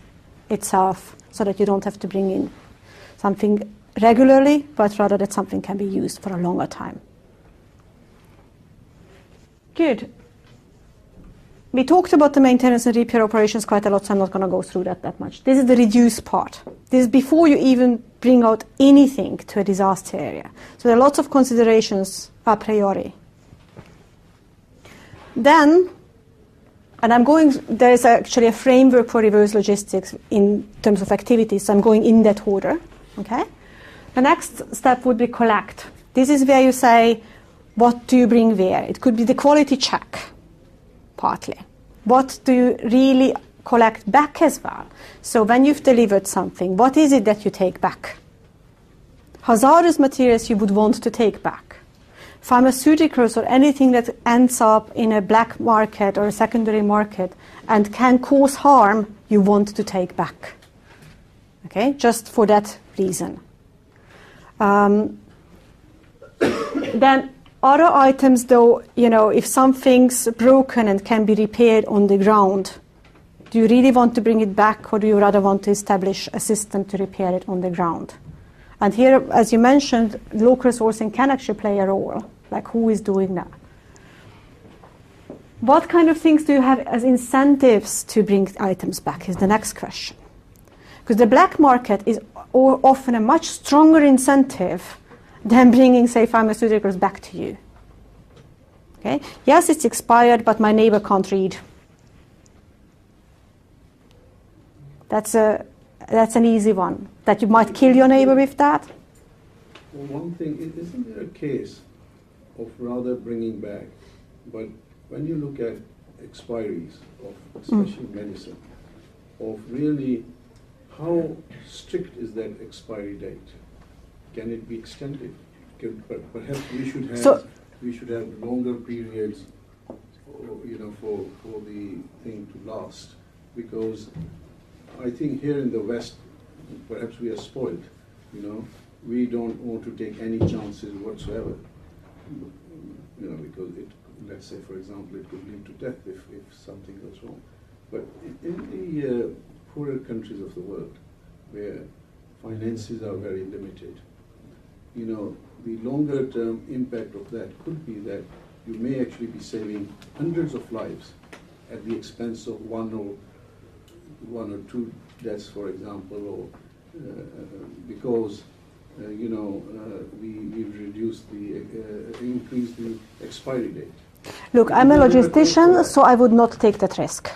itself, so that you don't have to bring in something regularly, but rather that something can be used for a longer time. Good. We talked about the maintenance and repair operations quite a lot, so I'm not going to go through that much. This is the reduce part. This is before you even bring out anything to a disaster area. So there are lots of considerations a priori. Then, there is actually a framework for reverse logistics in terms of activities, so I'm going in that order. Okay? The next step would be collect. This is where you say, what do you bring where? It could be the quality check, partly. What do you really collect back as well? So when you've delivered something, what is it that you take back? hazardous materials you would want to take back. Pharmaceuticals or anything that ends up in a black market or a secondary market and can cause harm, you want to take back. Okay, just for that reason. Then other items, though, if something's broken and can be repaired on the ground, do you really want to bring it back, or do you rather want to establish a system to repair it on the ground? And here, as you mentioned, local sourcing can actually play a role. Like, who is doing that? What kind of things do you have as incentives to bring items back is the next question. Because the black market is often a much stronger incentive than bringing, say, pharmaceuticals back to you. Okay? Yes, it's expired, but my neighbor can't read. That's an easy one. That you might kill your neighbor with that. Well, one thing, isn't there a case of rather bringing back, but when you look at expiries of especially medicine, of really how strict is that expiry date? Can it be extended? Perhaps we should have longer periods, for the thing to last, because I think here in the West, perhaps we are spoiled. We don't want to take any chances whatsoever. Because let's say, for example, it could lead to death if something goes wrong. But in the poorer countries of the world, where finances are very limited, the longer term impact of that could be that you may actually be saving hundreds of lives at the expense of one or two deaths, for example, or because we've increased the expiry date. Look, I'm a logistician, so I would not take that risk.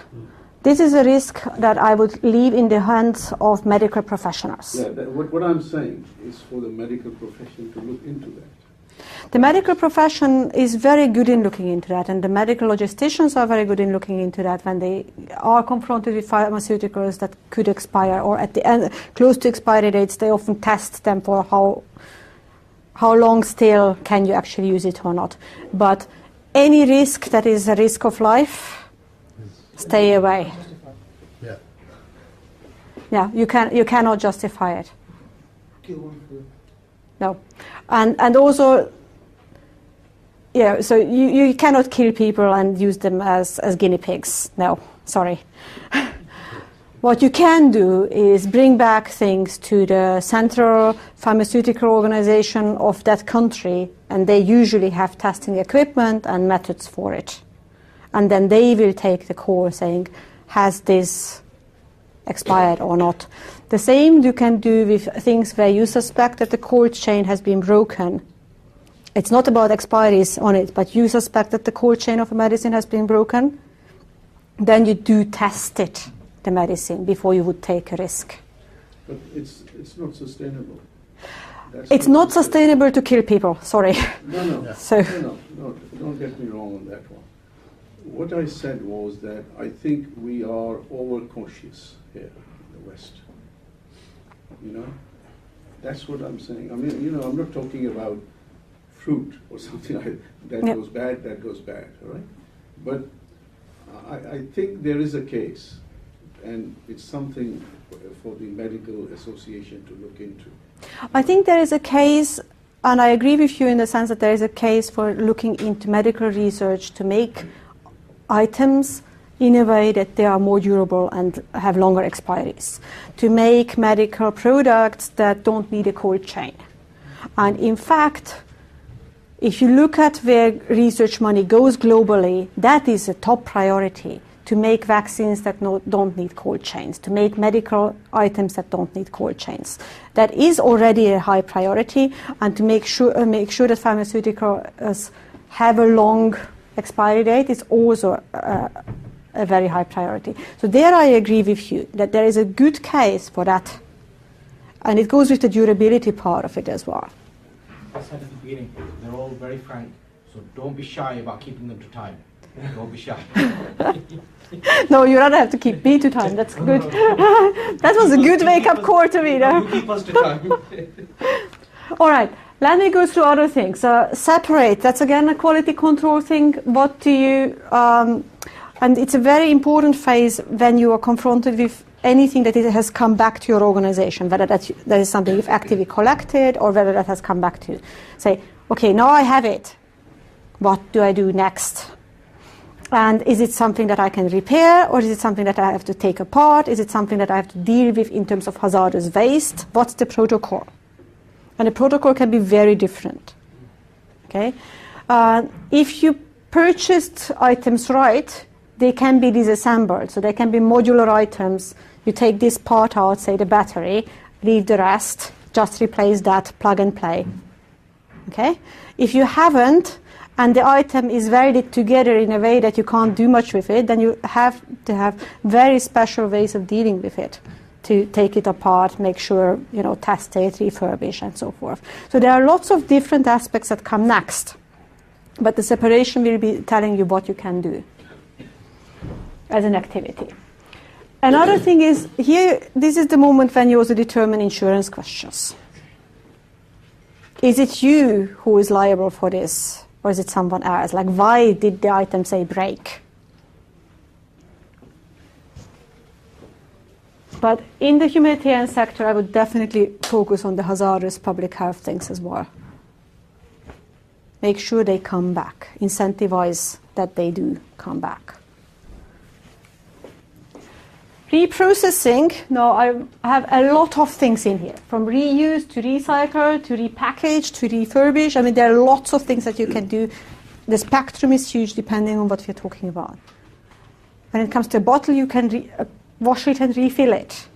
This is a risk that I would leave in the hands of medical professionals. Yeah, what I'm saying is for the medical profession to look into that. The medical profession is very good in looking into that, and the medical logisticians are very good in looking into that when they are confronted with pharmaceuticals that could expire, or at the end, close to expiry dates, they often test them for how long still can you actually use it or not. But any risk that is a risk of life, stay away. Yeah, you cannot justify it. No, and also, so you cannot kill people and use them as guinea pigs. No, sorry. What you can do is bring back things to the central pharmaceutical organization of that country, and they usually have testing equipment and methods for it. And then they will take the call saying, has this expired or not? The same you can do with things where you suspect that the cold chain has been broken. It's not about expiries on it, but you suspect that the cold chain of a medicine has been broken. Then you do test it, the medicine, before you would take a risk. But it's not sustainable. It's not sustainable to kill people, sorry. No, don't get me wrong on that one. What I said was that I think we are overcautious here in the West. That's what I'm saying. I mean, I'm not talking about fruit or something like that. Goes bad, all right? But I think there is a case, and it's something for the medical association to look into. I think there is a case, and I agree with you in the sense that there is a case for looking into medical research to make items in a way that they are more durable and have longer expiries, to make medical products that don't need a cold chain. And in fact, if you look at where research money goes globally, that is a top priority, to make vaccines that don't need cold chains, to make medical items that don't need cold chains. That is already a high priority, and to make sure that pharmaceuticals have a long expiry date is also a very high priority. So there I agree with you that there is a good case for that, and it goes with the durability part of it as well. I said at the beginning, they're all very frank, so don't be shy about keeping them to time. Don't be shy. No, you rather have to keep me to time. That's good. That was a good wake-up call to me. You keep us to time. All right, let me go through other things. Separate, that's again a quality control thing. What do you, and it's a very important phase when you are confronted with anything that has come back to your organization, whether that is something you've actively collected or whether that has come back to you. Say, okay, now I have it. What do I do next? And is it something that I can repair, or is it something that I have to take apart? Is it something that I have to deal with in terms of hazardous waste? What's the protocol? And the protocol can be very different. Okay, if you purchased items right, they can be disassembled. So they can be modular items. You take this part out, say the battery, leave the rest, just replace that, plug and play. Okay? If you haven't, and the item is welded together in a way that you can't do much with it, then you have to have very special ways of dealing with it, to take it apart, make sure, test it, refurbish, and so forth. So there are lots of different aspects that come next, but the separation will be telling you what you can do as an activity. Another thing is, here, this is the moment when you also determine insurance questions. Is it you who is liable for this, or is it someone else? Like, why did the item, say, break? But in the humanitarian sector, I would definitely focus on the hazardous public health things as well. Make sure they come back. Incentivize that they do come back. Reprocessing, now I have a lot of things in here, from reuse to recycle to repackage to refurbish. I mean, there are lots of things that you can do. The spectrum is huge depending on what we're talking about. When it comes to a bottle, you can wash it and refill it.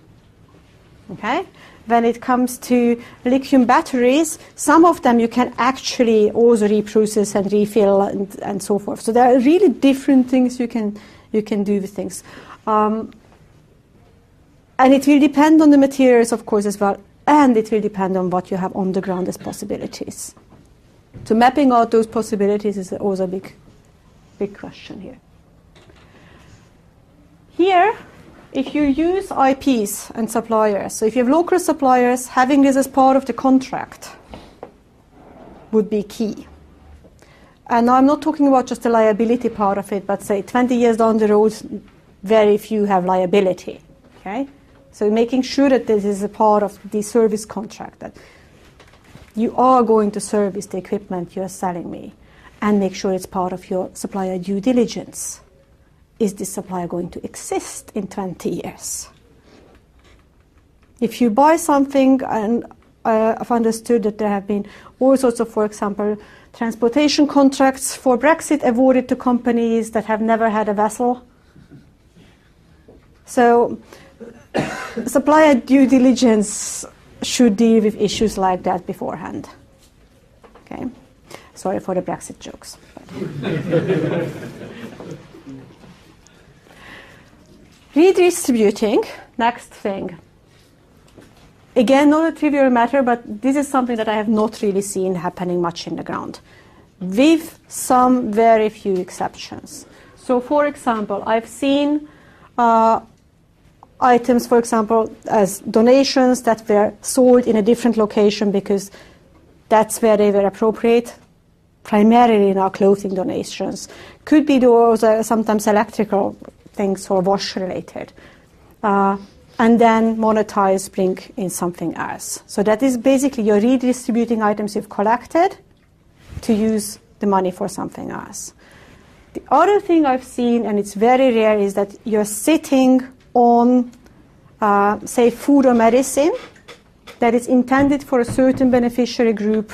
Okay? When it comes to lithium batteries, some of them you can actually also reprocess and refill and so forth. So there are really different things you can do with things. And it will depend on the materials, of course, as well, and it will depend on what you have on the ground as possibilities. So mapping out those possibilities is also a big question here. Here, if you use IPs and suppliers, so if you have local suppliers, having this as part of the contract would be key. And I'm not talking about just the liability part of it, but say 20 years down the road, very few have liability. Okay? So making sure that this is a part of the service contract, that you are going to service the equipment you are selling me, and make sure it's part of your supplier due diligence. Is this supplier going to exist in 20 years? If you buy something, and I've understood that there have been all sorts of, for example, transportation contracts for Brexit awarded to companies that have never had a vessel. So supplier due diligence should deal with issues like that beforehand. Okay, sorry for the Brexit jokes. Redistributing, next thing. Again, not a trivial matter, but this is something that I have not really seen happening much in the ground, with some very few exceptions. So, for example, I've seen items, for example, as donations that were sold in a different location because that's where they were appropriate, primarily in our clothing donations. Could be those sometimes electrical things or wash related. And then monetize, bring in something else. So that is basically you're redistributing items you've collected to use the money for something else. The other thing I've seen, and it's very rare, is that you're sitting on, say, food or medicine that is intended for a certain beneficiary group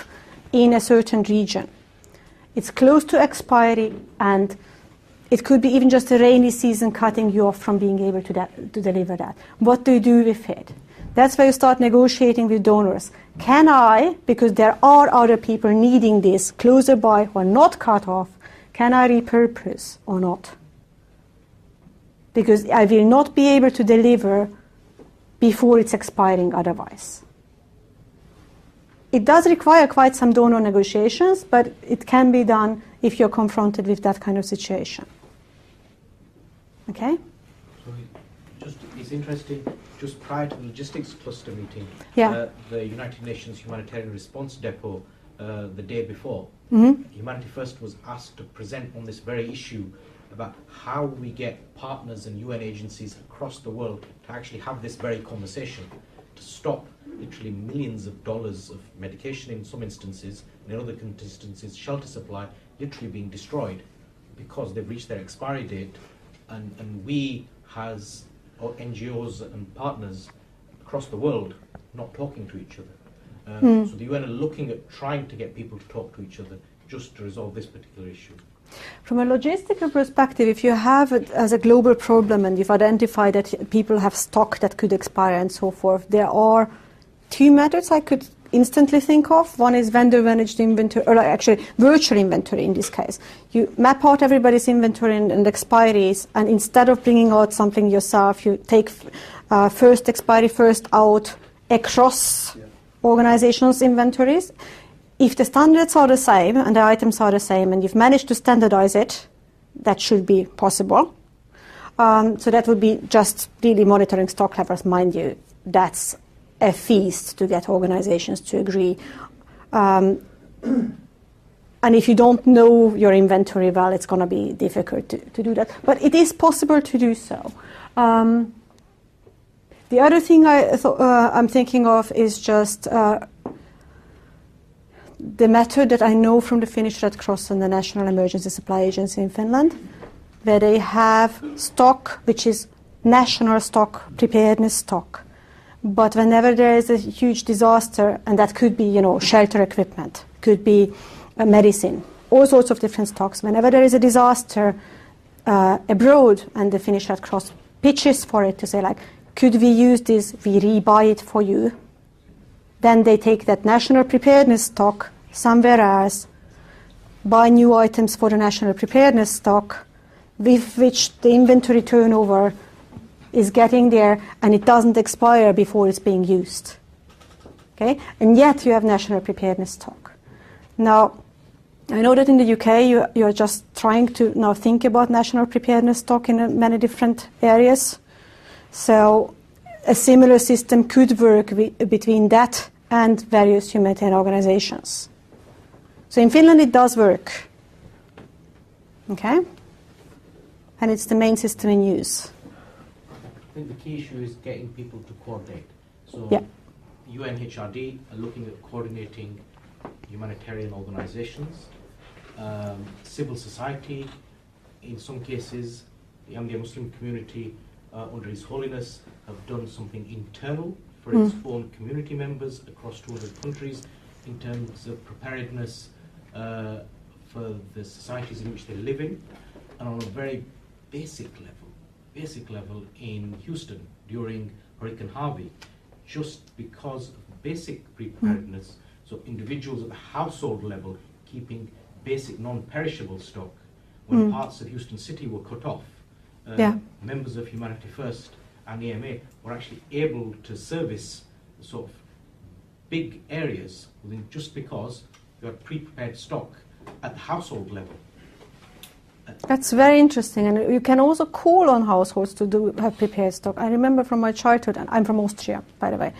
in a certain region. It's close to expiry, and it could be even just a rainy season cutting you off from being able to deliver that. What do you do with it? That's where you start negotiating with donors. Can I, because there are other people needing this closer by who are not cut off, can I repurpose or not? Because I will not be able to deliver before it's expiring otherwise. It does require quite some donor negotiations, but it can be done if you're confronted with that kind of situation. Okay? So it's interesting just prior to the logistics cluster meeting, Yeah. the United Nations Humanitarian Response Depot, the day before, Humanity First was asked to present on this very issue about how we get partners and UN agencies across the world to actually have this very conversation, to stop literally millions of dollars of medication in some instances, and in other instances shelter supply literally being destroyed because they've reached their expiry date, and we as NGOs and partners across the world not talking to each other. So the UN are looking at trying to get people to talk to each other just to resolve this particular issue. From a logistical perspective, if you have it as a global problem and you've identified that people have stock that could expire and so forth, there are two methods I could instantly think of. One is vendor managed inventory, or actually virtual inventory in this case. You map out everybody's inventory and expiries, and instead of bringing out something yourself, you take first expiry, first out across organizations' inventories. If the standards are the same and the items are the same and you've managed to standardize it, that should be possible. So that would be just really monitoring stock levels, mind you. That's a feast to get organizations to agree. And if you don't know your inventory well, it's going to be difficult to do that. But it is possible to do so. The other thing I'm thinking of is just the method that I know from the Finnish Red Cross and the National Emergency Supply Agency in Finland, where they have stock, which is national stock, preparedness stock. But whenever there is a huge disaster, and that could be, shelter equipment, could be medicine, all sorts of different stocks. Whenever there is a disaster abroad, and the Finnish Red Cross pitches for it to say, like, could we use this? We rebuy it for you. Then they take that national preparedness stock somewhere else, buy new items for the national preparedness stock, with which the inventory turnover is getting there, and it doesn't expire before it's being used. Okay? And yet you have national preparedness stock. Now, I know that in the UK you're just trying to now think about national preparedness stock in many different areas. So a similar system could work between that and various humanitarian organizations. So in Finland it does work. Okay? And it's the main system in use. I think the key issue is getting people to coordinate. So UNHRD are looking at coordinating humanitarian organizations, civil society, in some cases the Ahmadiyya Muslim community under His Holiness have done something internal for its own community members across 200 countries in terms of preparedness for the societies in which they live in, and on a very basic level in Houston during Hurricane Harvey, just because of basic preparedness, so individuals at the household level keeping basic non-perishable stock. When parts of Houston City were cut off, members of Humanity First and EMA were actually able to service sort of big areas within, just because you had pre-prepared stock at the household level. That's very interesting, and you can also call on households to have prepared stock. I remember from my childhood, and I'm from Austria, by the way,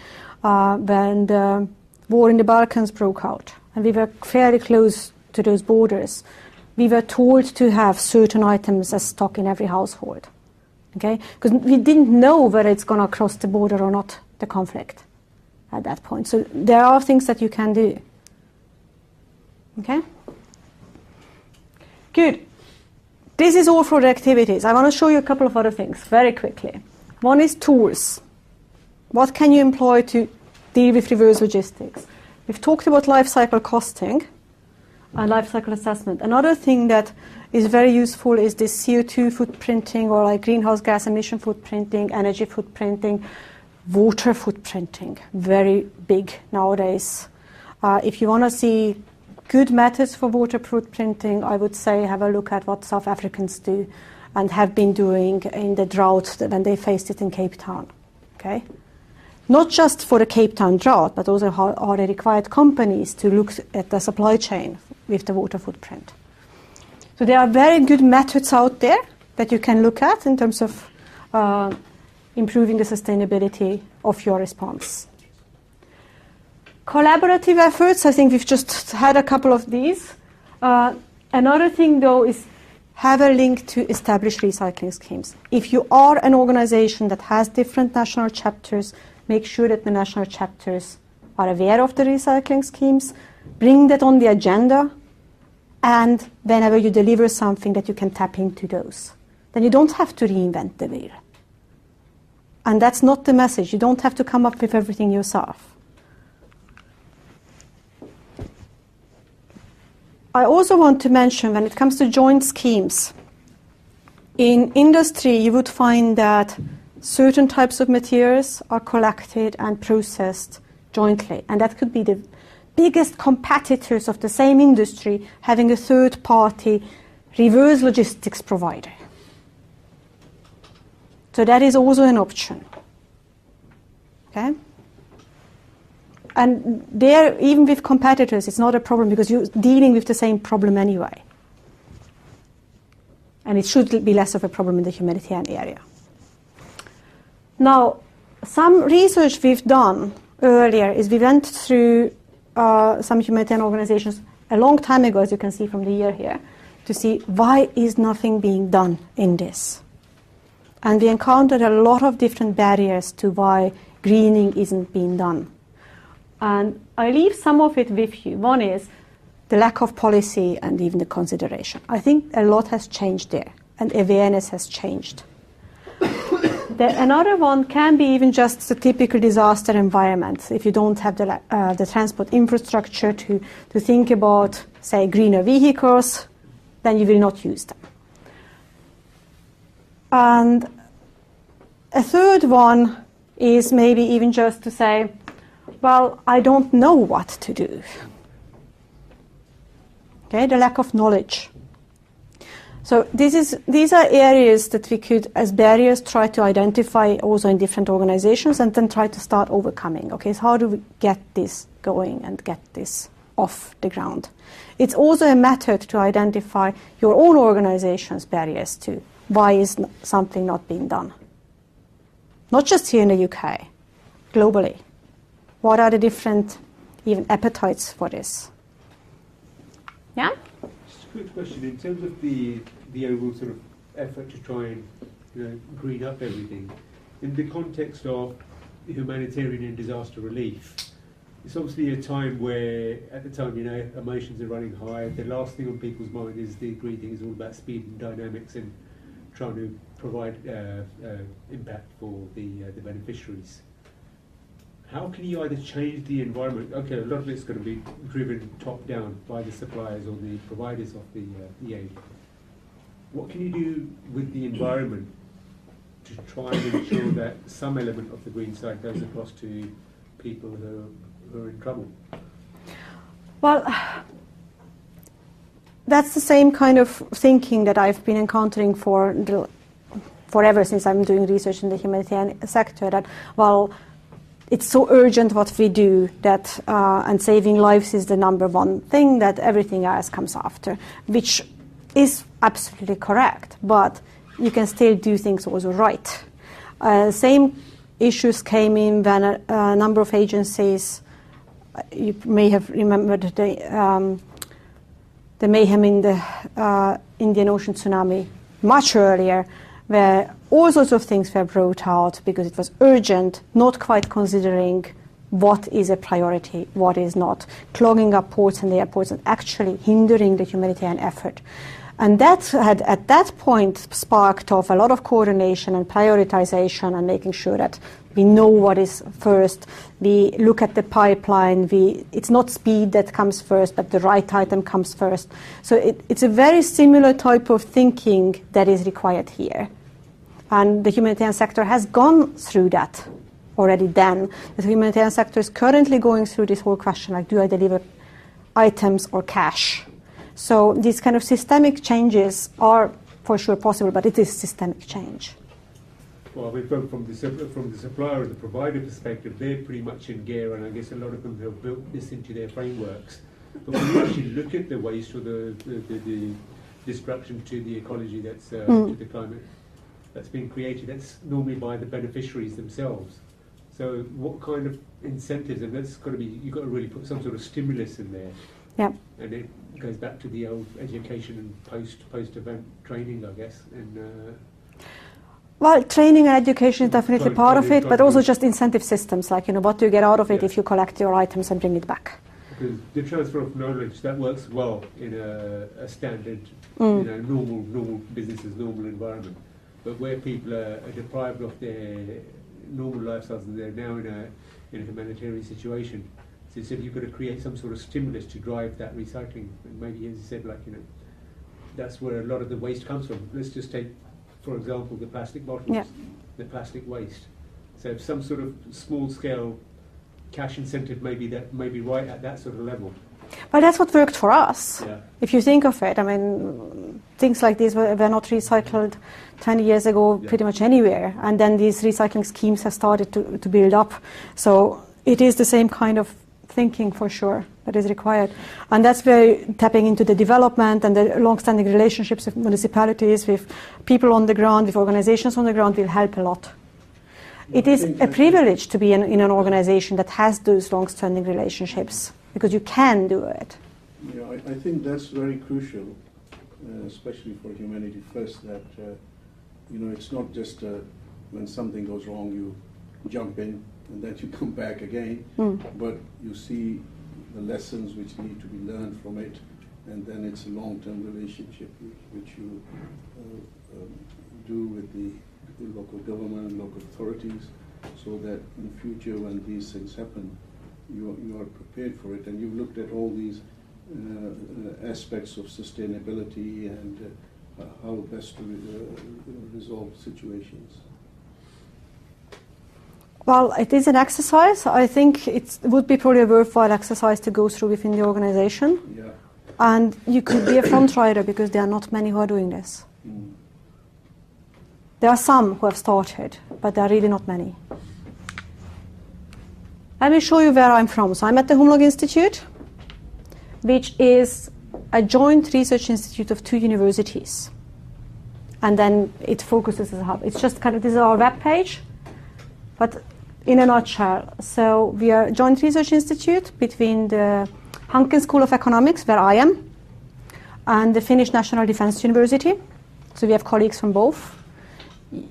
when the war in the Balkans broke out, and we were fairly close to those borders. We were told to have certain items as stock in every household, okay? Because we didn't know whether it's going to cross the border or not, the conflict, at that point. So there are things that you can do, okay? Good. This is all for the activities. I want to show you a couple of other things very quickly. One is tools. What can you employ to deal with reverse logistics? We've talked about life cycle costing and life cycle assessment. Another thing that is very useful is this CO2 footprinting, or like greenhouse gas emission footprinting, energy footprinting, water footprinting. Very big nowadays. If you want to see good methods for water footprinting, I would say have a look at what South Africans do and have been doing in the drought when they faced it in Cape Town. Okay? Not just for the Cape Town drought, but also how they required companies to look at the supply chain with the water footprint. So there are very good methods out there that you can look at in terms of improving the sustainability of your response. Collaborative efforts, I think we've just had a couple of these. Another thing, though, is have a link to established recycling schemes. If you are an organization that has different national chapters, make sure that the national chapters are aware of the recycling schemes, bring that on the agenda, and whenever you deliver something that you can tap into those. Then you don't have to reinvent the wheel. And that's not the message. You don't have to come up with everything yourself. I also want to mention, when it comes to joint schemes, in industry you would find that certain types of materials are collected and processed jointly, and that could be the biggest competitors of the same industry having a third-party reverse logistics provider. So that is also an option. Okay? And there, even with competitors, it's not a problem because you're dealing with the same problem anyway. And it should be less of a problem in the humanitarian area. Now, some research we've done earlier is we went through some humanitarian organizations a long time ago, as you can see from the year here, to see why is nothing being done in this. And we encountered a lot of different barriers to why greening isn't being done. And I leave some of it with you. One is the lack of policy and even the consideration. I think a lot has changed there, and awareness has changed. Another one can be even just the typical disaster environment. If you don't have the transport infrastructure to think about, say, greener vehicles, then you will not use them. And a third one is maybe even just to say, well, I don't know what to do. Okay, the lack of knowledge. So these are areas that we could, as barriers, try to identify also in different organizations and then try to start overcoming. Okay, so how do we get this going and get this off the ground? It's also a method to identify your own organization's barriers to why is something not being done. Not just here in the UK, globally. What are the different even appetites for this? Yeah? Just a quick question. In terms of the overall sort of effort to try and green up everything, in the context of humanitarian and disaster relief, it's obviously a time where, at the time, emotions are running high. The last thing on people's mind is the green thing is all about speed and dynamics and trying to provide impact for the beneficiaries. How can you either change the environment? Okay, a lot of it's going to be driven top down by the suppliers or the providers of the aid. What can you do with the environment to try and ensure that some element of the green side goes across to people who are in trouble? Well, that's the same kind of thinking that I've been encountering forever since I'm doing research in the humanitarian sector, that, well, it's so urgent what we do that, and saving lives is the number one thing, that everything else comes after, which is absolutely correct, but you can still do things also right. Same issues came in when a number of agencies, you may have remembered the mayhem in the Indian Ocean tsunami much earlier, where all sorts of things were brought out because it was urgent, not quite considering what is a priority, what is not, clogging up ports and airports and actually hindering the humanitarian effort. And that had, at that point, sparked off a lot of coordination and prioritization and making sure that we know what is first. We look at the pipeline. It's not speed that comes first, but the right item comes first. So it's a very similar type of thinking that is required here. And the humanitarian sector has gone through that already then. The humanitarian sector is currently going through this whole question, like, do I deliver items or cash? So these kind of systemic changes are for sure possible, but it is systemic change. Well, I mean, from the supplier or the provider perspective, they're pretty much in gear, and I guess a lot of them have built this into their frameworks. But when you actually look at the waste or the destruction to the ecology that's to the climate, that's been created, that's normally by the beneficiaries themselves. So what kind of incentives, and that's got to be, you've got to really put some sort of stimulus in there. Yeah. And it goes back to the old education and post-event training, I guess. And well, training and education is definitely part of it, but also just incentive systems, like, what do you get out of it if you collect your items and bring it back? Because the transfer of knowledge, that works well in a standard, normal businesses, normal environment. But where people are deprived of their normal lifestyles and they're now in a humanitarian situation, so you said you've got to create some sort of stimulus to drive that recycling. And maybe, as you said, that's where a lot of the waste comes from. Let's just take, for example, the plastic bottles, the plastic waste. So if some sort of small-scale cash incentive may be right at that sort of level. But that's what worked for us. Yeah. If you think of it, things like this were not recycled 20 years ago pretty much anywhere. And then these recycling schemes have started to build up. So it is the same kind of thinking for sure that is required. And that's where tapping into the development and the long-standing relationships with municipalities, with people on the ground, with organizations on the ground will help a lot. It is a privilege to be in an organization that has those long-standing relationships, because you can do it. Yeah, I think that's very crucial, especially for Humanity First, that it's not just when something goes wrong you jump in and then you come back again, but you see the lessons which need to be learned from it, and then it's a long-term relationship which you do with the local government, local authorities, so that in the future when these things happen, you are prepared for it. And you've looked at all these aspects of sustainability and how best to resolve situations. Well, it is an exercise. I think it would be probably a worthwhile exercise to go through within the organization. Yeah. And you could be a front rider, because there are not many who are doing this. There are some who have started, but there are really not many. Let me show you where I'm from. So I'm at the HUMLOG Institute, which is a joint research institute of 2 universities. And then it focuses as a hub. It's just this is our web page, but in a nutshell. So we are a joint research institute between the Hanken School of Economics, where I am, and the Finnish National Defense University. So we have colleagues from both.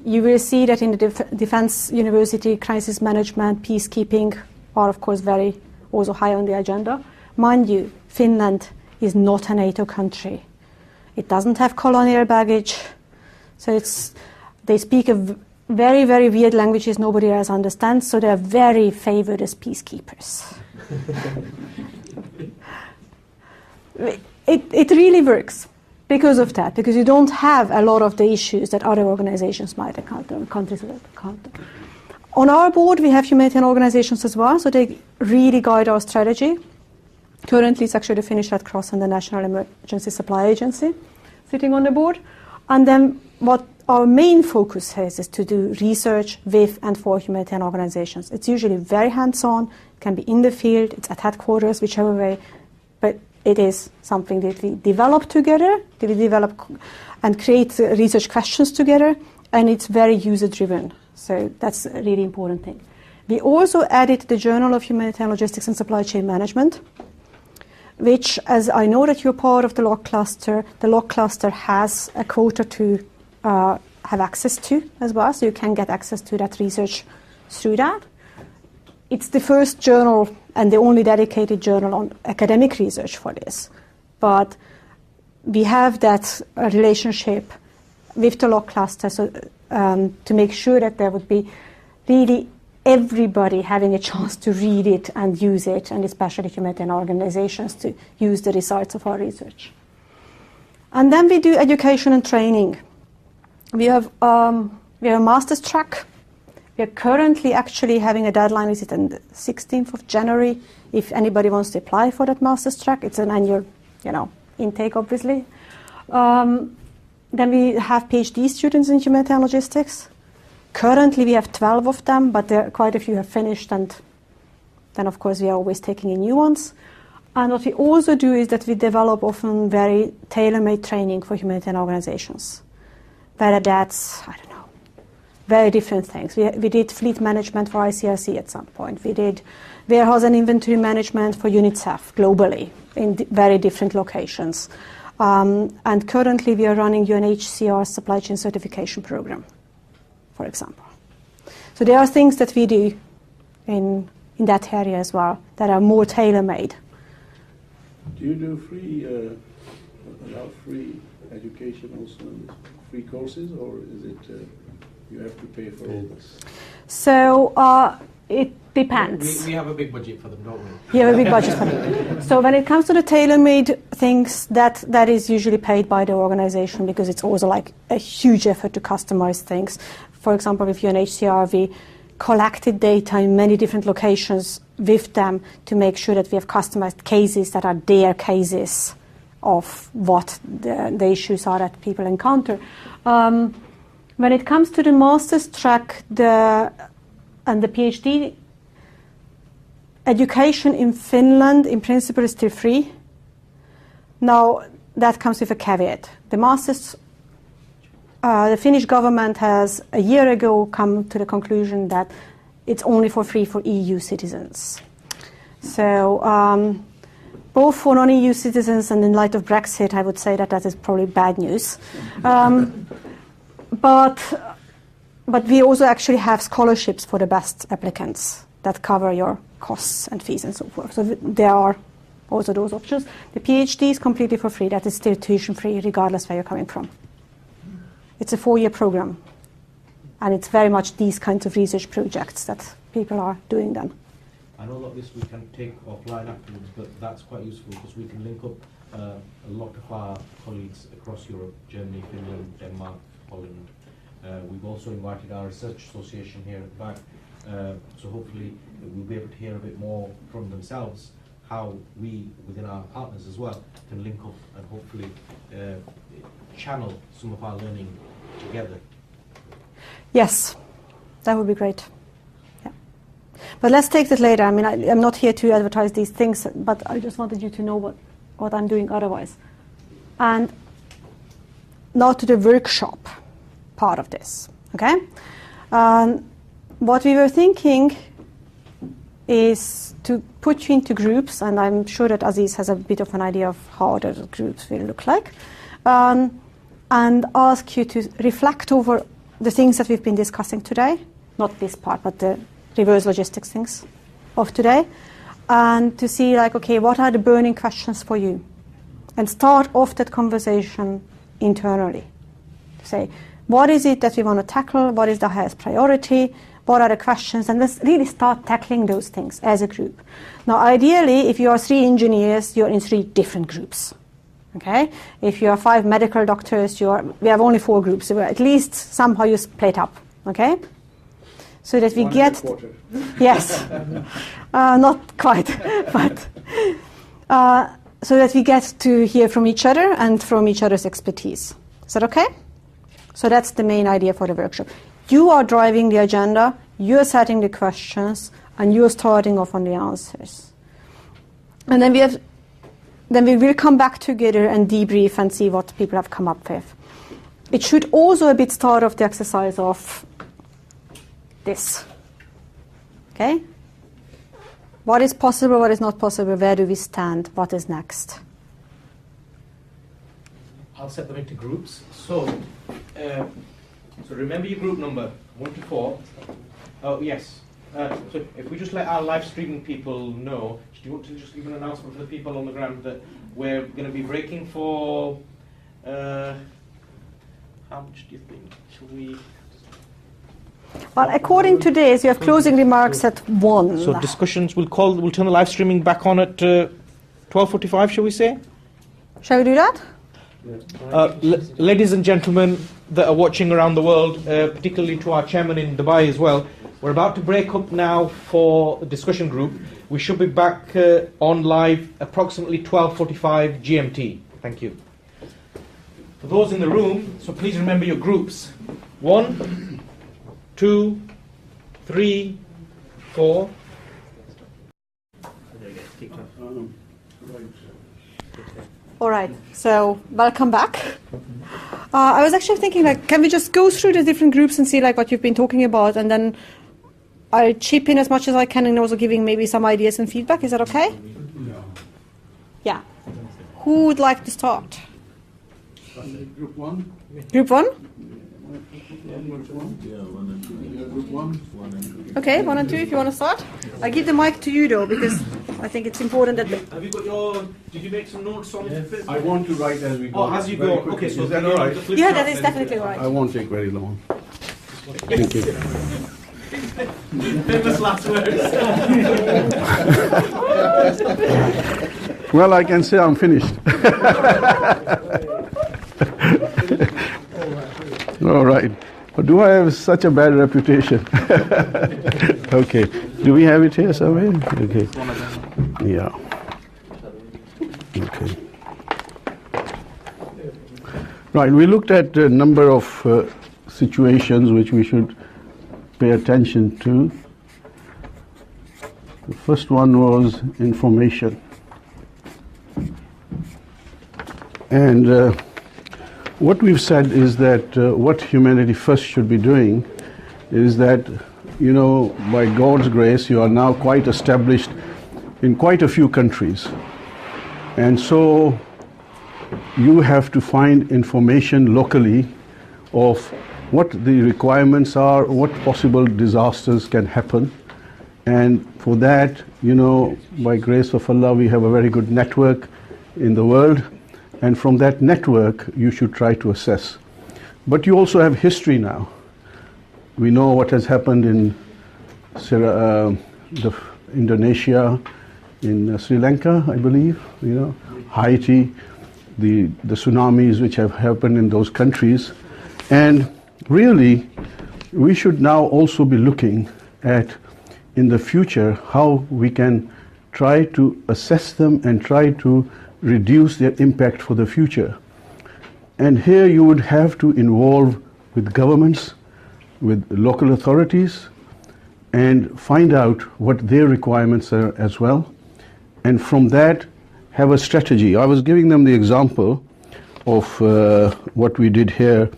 You will see that in the Defense University, crisis management, peacekeeping are, of course, very also high on the agenda. Mind you, Finland is not a NATO country. It doesn't have colonial baggage. So they speak a very, very weird languages nobody else understands, so they're very favored as peacekeepers. It really works. Because of that, because you don't have a lot of the issues that other organizations might encounter, countries will encounter. On our board, we have humanitarian organizations as well, so they really guide our strategy. Currently, it's actually the Finnish Red Cross and the National Emergency Supply Agency sitting on the board. And then what our main focus is to do research with and for humanitarian organizations. It's usually very hands-on, it can be in the field, it's at headquarters, whichever way, but it is something that we develop together, that we develop and create research questions together, and it's very user-driven. So that's a really important thing. We also added the Journal of Humanitarian Logistics and Supply Chain Management, which, as I know that you're part of the LOG cluster has a quota to have access to as well, so you can get access to that research through that. It's the first journal and the only dedicated journal on academic research for this. But we have that relationship with the LOG cluster to make sure that there would be really everybody having a chance to read it and use it, and especially humanitarian organizations to use the results of our research. And then we do education and training. We have a master's track. We are currently actually having a deadline, is it on the 16th of January, if anybody wants to apply for that master's track. It's an annual, intake, obviously. Then we have PhD students in humanitarian logistics. Currently we have 12 of them, but quite a few have finished, and then of course we are always taking in new ones. And what we also do is that we develop often very tailor-made training for humanitarian organizations. Whether that's, very different things. We did fleet management for ICRC at some point. We did warehouse and inventory management for UNICEF globally in very different locations. And currently we are running UNHCR's supply chain certification program, for example. So there are things that we do in that area as well that are more tailor-made. Do you do allow free education also, free courses, or is it you have to pay for all this? So it depends. We have a big budget for them, don't we? You have a big budget for them. So when it comes to the tailor-made things, that is usually paid by the organization, because it's also like a huge effort to customize things. For example, with UNHCR, we collected data in many different locations with them to make sure that we have customized cases that are their cases of what the issues are that people encounter. When it comes to the master's track and the PhD, education in Finland, in principle, is still free. Now, that comes with a caveat. The master's, the Finnish government has a year ago come to the conclusion that it's only free for EU citizens. So, both for non-EU citizens and in light of Brexit, I would say that is probably bad news. But we also actually have scholarships for the best applicants that cover your costs and fees and so forth. So there are also those options. The PhD is completely for free. That is still tuition free regardless where you're coming from. It's a 4-year program. And it's very much these kinds of research projects that people are doing then. I know a lot of this we can take offline afterwards, but that's quite useful because we can link up a lot of our colleagues across Europe, Germany, Finland, Denmark, Holland. We've also invited our research association here at the back, so hopefully we'll be able to hear a bit more from themselves how we, within our partners as well, can link up and hopefully channel some of our learning together. Yes, that would be great. Yeah. But let's take that later. I mean, I'm not here to advertise these things, but I just wanted you to know what I'm doing otherwise. And now to the workshop part of this, okay? What we were thinking is to put you into groups, and I'm sure that Aziz has a bit of an idea of how the groups will look like, and ask you to reflect over the things that we've been discussing today, not this part, but the reverse logistics things of today, and to see, like, okay, what are the burning questions for you? And start off that conversation internally. To say, what is it that we want to tackle? What is the highest priority? What are the questions? And let's really start tackling those things as a group. Now, ideally, if you are 3 engineers, you're in 3 different groups. Okay? If you are 5 medical doctors, we have only 4 groups. So at least somehow you split up. Okay? So that we get... Yes. Not quite. But so that we get to hear from each other and from each other's expertise. Is that okay? So that's the main idea for the workshop. You are driving the agenda, you're setting the questions, and you're starting off on the answers. And then we will come back together and debrief and see what people have come up with. It should also a bit start off the exercise of this. Okay? What is possible, what is not possible, where do we stand, what is next? I'll set them into groups. So remember your group number, 1 to 4. Oh, yes. So if we just let our live streaming people know, do you want to just give an announcement for the people on the ground that we're going to be breaking for, how much do you think? Shall we? Well, according to this, you have closing remarks at 1. So discussions, we'll turn the live streaming back on at 12:45, shall we say? Shall we do that? Ladies and gentlemen that are watching around the world, particularly to our chairman in Dubai as well, we're about to break up now for the discussion group. We should be back on live approximately 12:45 GMT. Thank you. For those in the room, so please remember your groups. 1, 2, 3, 4. All right, so welcome back. I was actually thinking, like, can we just go through the different groups and see, like, what you've been talking about, and then I'll chip in as much as I can and also giving maybe some ideas and feedback. Is that okay? Yeah. Who would like to start? Group one? Group one? Group one? Okay, 1 and 2 if you want to start. I give the mic to you though, because I think it's important that... Have you got your, did you make some notes on it? I want to write as we go. Oh, as you go. Okay, so is that all right? Yeah, that is definitely all right. I won't take very long. Thank you. Famous last words. Well, I can say I'm finished. All right. But do I have such a bad reputation? Okay. Do we have it here somewhere? Okay. Yeah. Okay. Right. We looked at a number of situations which we should pay attention to. The first one was information. And what we've said is that what Humanity First should be doing is that, you know, by God's grace, you are now quite established in quite a few countries. And so you have to find information locally of what the requirements are, what possible disasters can happen. And for that, you know, by grace of Allah, we have a very good network in the world. And from that network, you should try to assess. But you also have history now. We know what has happened in Indonesia, in Sri Lanka, I believe, you know, Haiti, the tsunamis which have happened in those countries. And really, we should now also be looking at, in the future, how we can try to assess them and try to reduce their impact for the future. And here you would have to involve with governments, with local authorities, and find out what their requirements are as well. And from that, have a strategy. I was giving them the example of what we did here.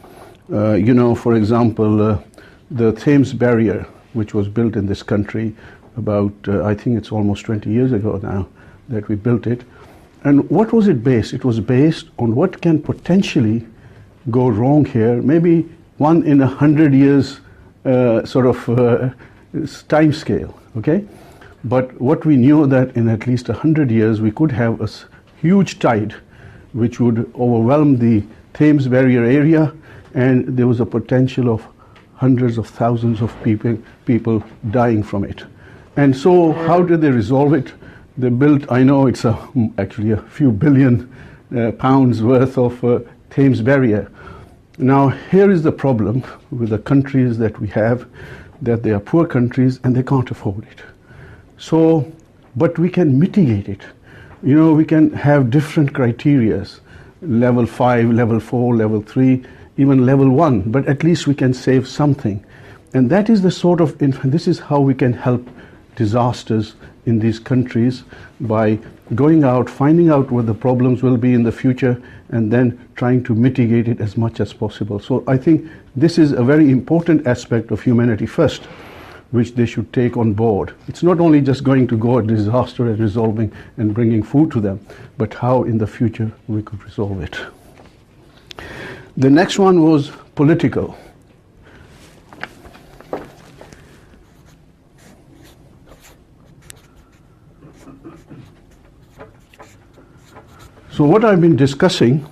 You know, for example, the Thames Barrier, which was built in this country about, I think it's almost 20 years ago now that we built it. And what was it based? It was based on what can potentially go wrong here, maybe 1 in 100 years time scale, okay? But what we knew that in at least 100 years we could have a huge tide which would overwhelm the Thames Barrier area, and there was a potential of hundreds of thousands of people dying from it. And so how did they resolve it? They built, I know it's actually a few billion pounds worth of Thames Barrier. Now here is the problem with the countries that we have, that they are poor countries and they can't afford it. So, but we can mitigate it. You know, we can have different criterias, level 5, level 4, level 3, even level 1, but at least we can save something. And that is the sort of, this is how we can help disasters in these countries, by going out, finding out what the problems will be in the future, and then trying to mitigate it as much as possible. So I think this is a very important aspect of Humanity First, which they should take on board. It's not only just going to go a disaster and resolving and bringing food to them, but how in the future we could resolve it. The next one was political. So what I've been discussing,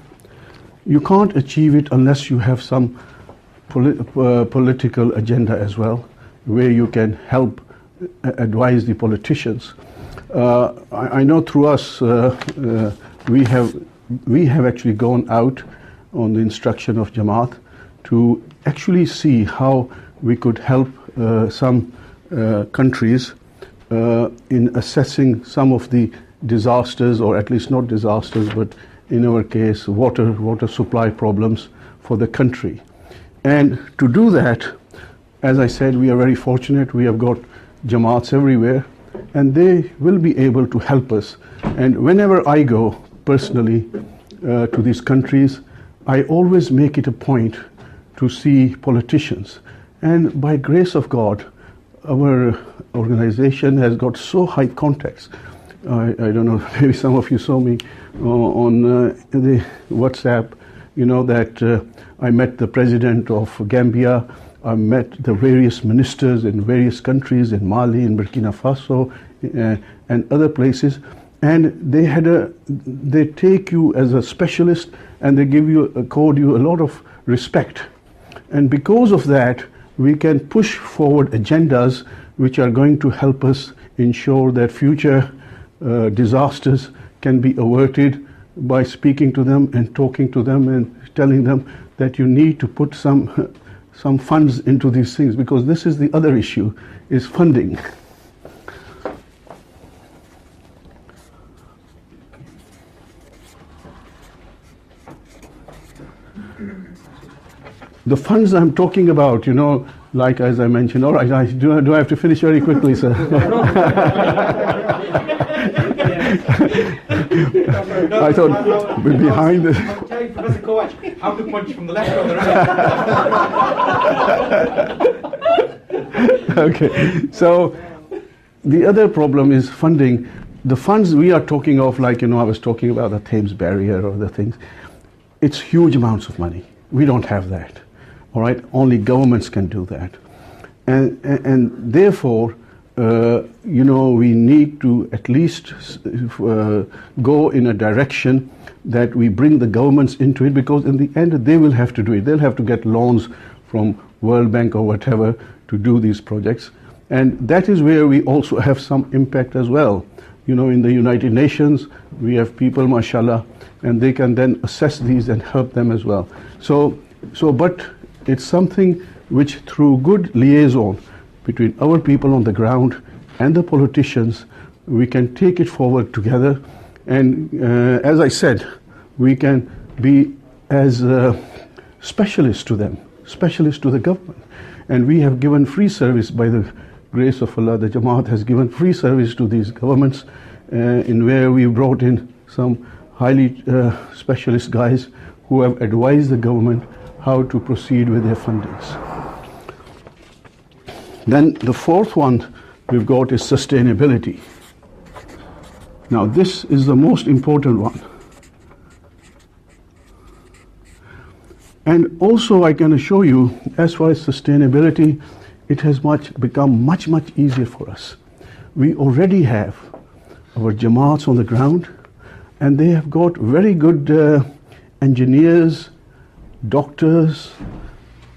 you can't achieve it unless you have some political agenda as well, where you can help advise the politicians. I know through us, we have actually gone out on the instruction of Jamaat to actually see how we could help some countries in assessing some of the disasters, or at least not disasters, but in our case, water supply problems for the country. And to do that, as I said, we are very fortunate. We have got Jamaats everywhere, and they will be able to help us. And whenever I go personally to these countries, I always make it a point to see politicians. And by grace of God, our organization has got so high contacts. I don't know, maybe some of you saw me on the WhatsApp, that I met the president of Gambia, I met the various ministers in various countries, in Mali, in Burkina Faso, and other places, and they take you as a specialist, and they accord you a lot of respect. And because of that, we can push forward agendas which are going to help us ensure that future disasters can be averted by speaking to them and talking to them and telling them that you need to put some funds into these things, because this is the other issue, is funding. The funds I'm talking about, like as I mentioned, all right, do I have to finish very quickly, sir? I thought behind this. I'm telling Professor Kovács how to punch from the left or the right. Okay, so the other problem is funding. The funds we are talking of, like, I was talking about the Thames Barrier or the things, it's huge amounts of money. We don't have that. All right, only governments can do that, and therefore, we need to at least go in a direction that we bring the governments into it, because in the end they will have to do it. They'll have to get loans from World Bank or whatever to do these projects, and that is where we also have some impact as well. In the United Nations, we have people, mashallah, and they can then assess these and help them as well. But it's something which, through good liaison between our people on the ground and the politicians, we can take it forward together. And as I said, we can be as specialists to them, specialists to the government. And we have given free service by the grace of Allah. The Jamaat has given free service to these governments, in where we brought in some highly specialist guys who have advised the government how to proceed with their fundings. Then the fourth one we've got is sustainability. Now this is the most important one. And also I can assure you, as far as sustainability, it has become much easier for us. We already have our Jamaats on the ground, and they have got very good engineers, doctors,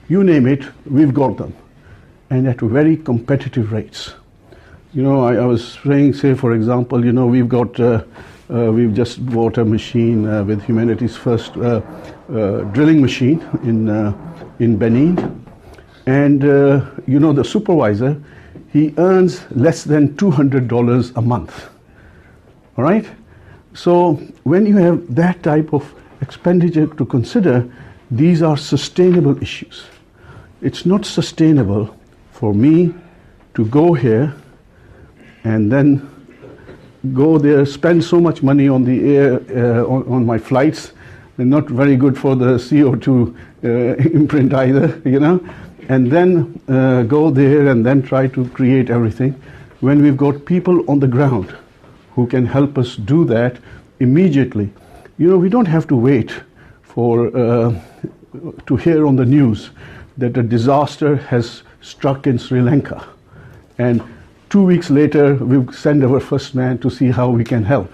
you name it, we've got them, and at very competitive rates. I was saying, say for example, we've just bought a machine with humanity's first drilling machine in Benin, and the supervisor, he earns less than $200 a month. All right, so when you have that type of expenditure to consider, these are sustainable issues. It's not sustainable for me to go here and then go there, spend so much money on the air, on my flights. They're not very good for the CO2 imprint either, and then go there and then try to create everything, when we've got people on the ground who can help us do that immediately. We don't have to wait for to hear on the news that a disaster has struck in Sri Lanka, and 2 weeks later we send our first man to see how we can help.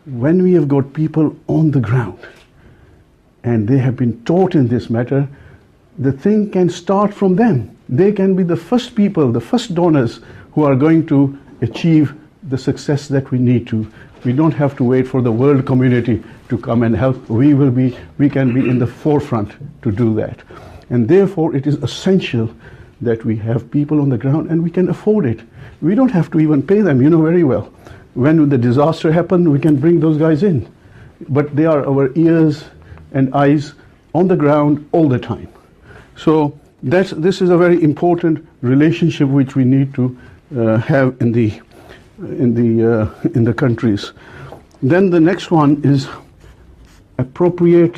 When we have got people on the ground and they have been taught in this matter, the thing can start from them. They can be the first people, the first donors who are going to achieve the success that we need to. We don't have to wait for the world community to come and help. We can be in the forefront to do that. And therefore it is essential that we have people on the ground, and we can afford it. We don't have to even pay them, very well. When the disaster happened, we can bring those guys in. But they are our ears and eyes on the ground all the time. So this is a very important relationship which we need to have in the countries. Then the next one is appropriate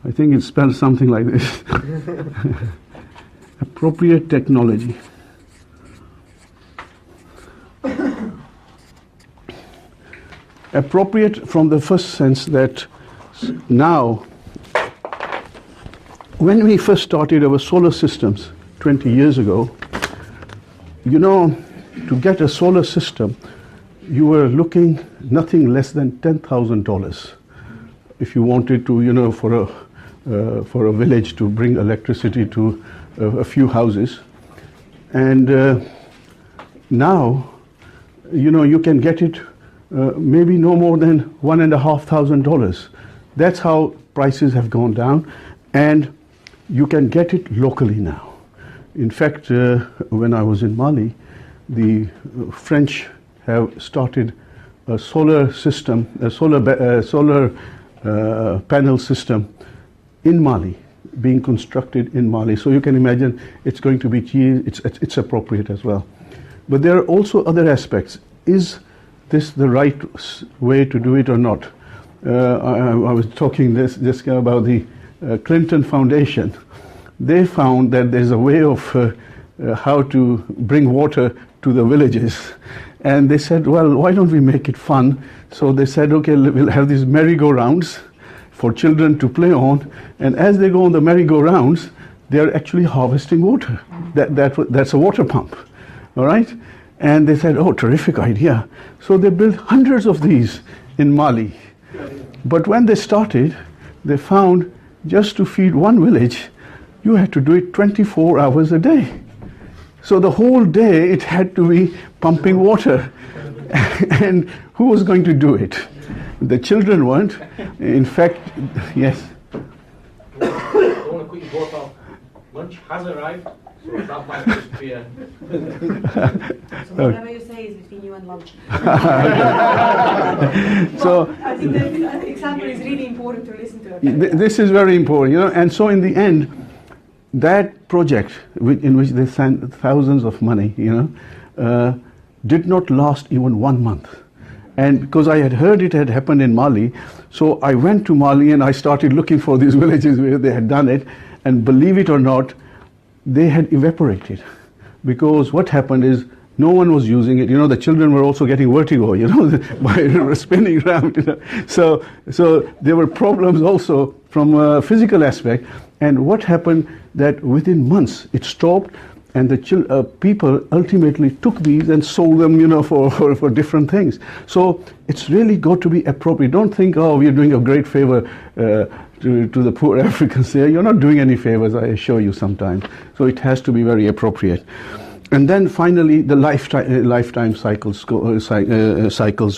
I think it spells something like this. Appropriate technology. Appropriate from the first sense that now, when we first started our solar systems 20 years ago, you know, to get a solar system, you were looking nothing less than $10,000 if you wanted to, you know, for a village to bring electricity to a few houses. And now, you know, you can get it maybe no more than $1,500. That's how prices have gone down, and you can get it locally now. In fact, when I was in Mali, the French have started a solar system, a solar panel system in Mali, being constructed in Mali. So you can imagine it's going to be cheap, it's appropriate as well. But there are also other aspects. Is this the right way to do it or not? I was talking this about the Clinton Foundation. They found that there's a way of how to bring water to the villages. And they said, well, why don't we make it fun? So they said, okay, we'll have these merry-go-rounds for children to play on. And as they go on the merry-go-rounds, they're actually harvesting water. That's a water pump, all right? And they said, oh, terrific idea. So they built hundreds of these in Mali. But when they started, they found just to feed one village, you had to do it 24 hours a day. So the whole day it had to be pumping water. And who was going to do it? The children weren't. In fact, yes. I don't want to quickly go off. Lunch has arrived, so that might just be a... So whatever you say is between you and lunch. So I think that example is really important to listen to. This is very important, you know. And so in the end, that project in which they spent thousands of money, you know, did not last even 1 month. And because I had heard it had happened in Mali, so I went to Mali and I started looking for these villages where they had done it. And believe it or not, they had evaporated. Because what happened is no one was using it. You know, the children were also getting vertigo, you know, by spinning around. You know. So there were problems also from a physical aspect. And what happened that within months it stopped, and the people ultimately took these and sold them, you know, for different things. So it's really got to be appropriate. Don't think, oh, we're doing a great favor to the poor Africans here. You're not doing any favors, I assure you, sometimes. So it has to be very appropriate. And then finally, the lifetime cycles.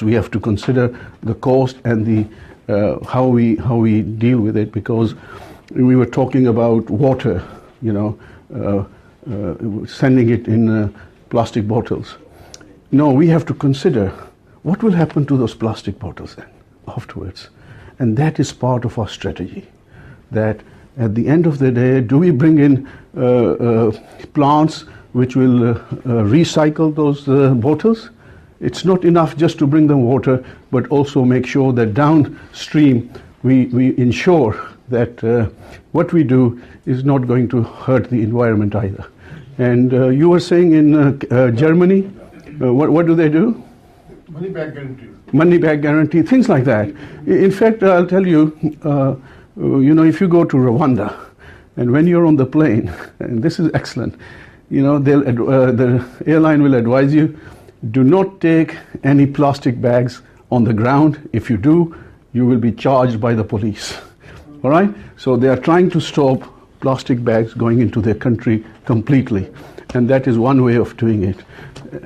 We have to consider the cost and the how we deal with it, because we were talking about water, you know, sending it in plastic bottles. No, we have to consider what will happen to those plastic bottles then afterwards. And that is part of our strategy. That at the end of the day, do we bring in plants which will recycle those bottles? It's not enough just to bring them water, but also make sure that downstream we ensure that what we do is not going to hurt the environment either. And you were saying in Germany, what do they do? Money back guarantee. Money back guarantee, things like that. In fact, I'll tell you, you know, if you go to Rwanda, and when you're on the plane, and this is excellent, you know, the airline will advise you, do not take any plastic bags on the ground. If you do, you will be charged by the police. All right? So they are trying to stop plastic bags going into their country completely. And that is one way of doing it.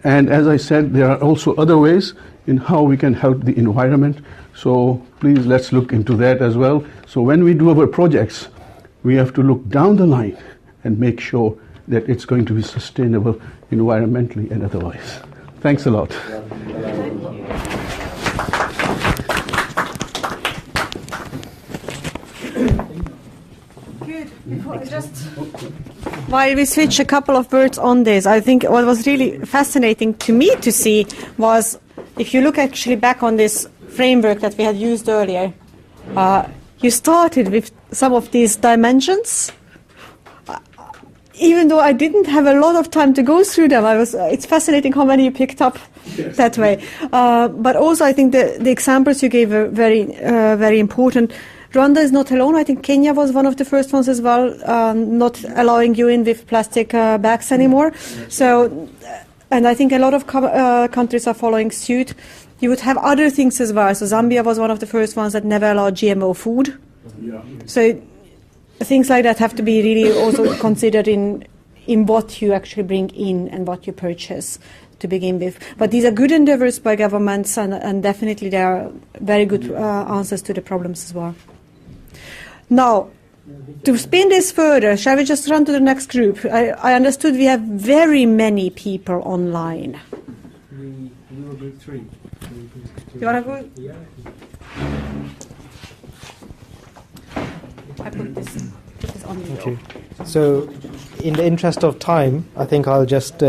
And as I said, there are also other ways in how we can help the environment. So please, let's look into that as well. So when we do our projects, we have to look down the line and make sure that it's going to be sustainable environmentally and otherwise. Thanks a lot. While we switch a couple of words on this, I think what was really fascinating to me to see was, if you look actually back on this framework that we had used earlier, you started with some of these dimensions. Even though I didn't have a lot of time to go through them, it's fascinating how many you picked up that way. But also I think the examples you gave are very important. Rwanda is not alone. I think Kenya was one of the first ones as well, not allowing you in with plastic bags anymore. So, and I think a lot of countries are following suit. You would have other things as well. So Zambia was one of the first ones that never allowed GMO food. Yeah. So things like that have to be really also considered in what you actually bring in and what you purchase to begin with. But these are good endeavors by governments, and definitely there are very good answers to the problems as well. Now, to spin this further, shall we just run to the next group? I understood we have very many people online. We will group 3. You want to go? Yeah. I put this on you. Okay. So, in the interest of time, I think I'll just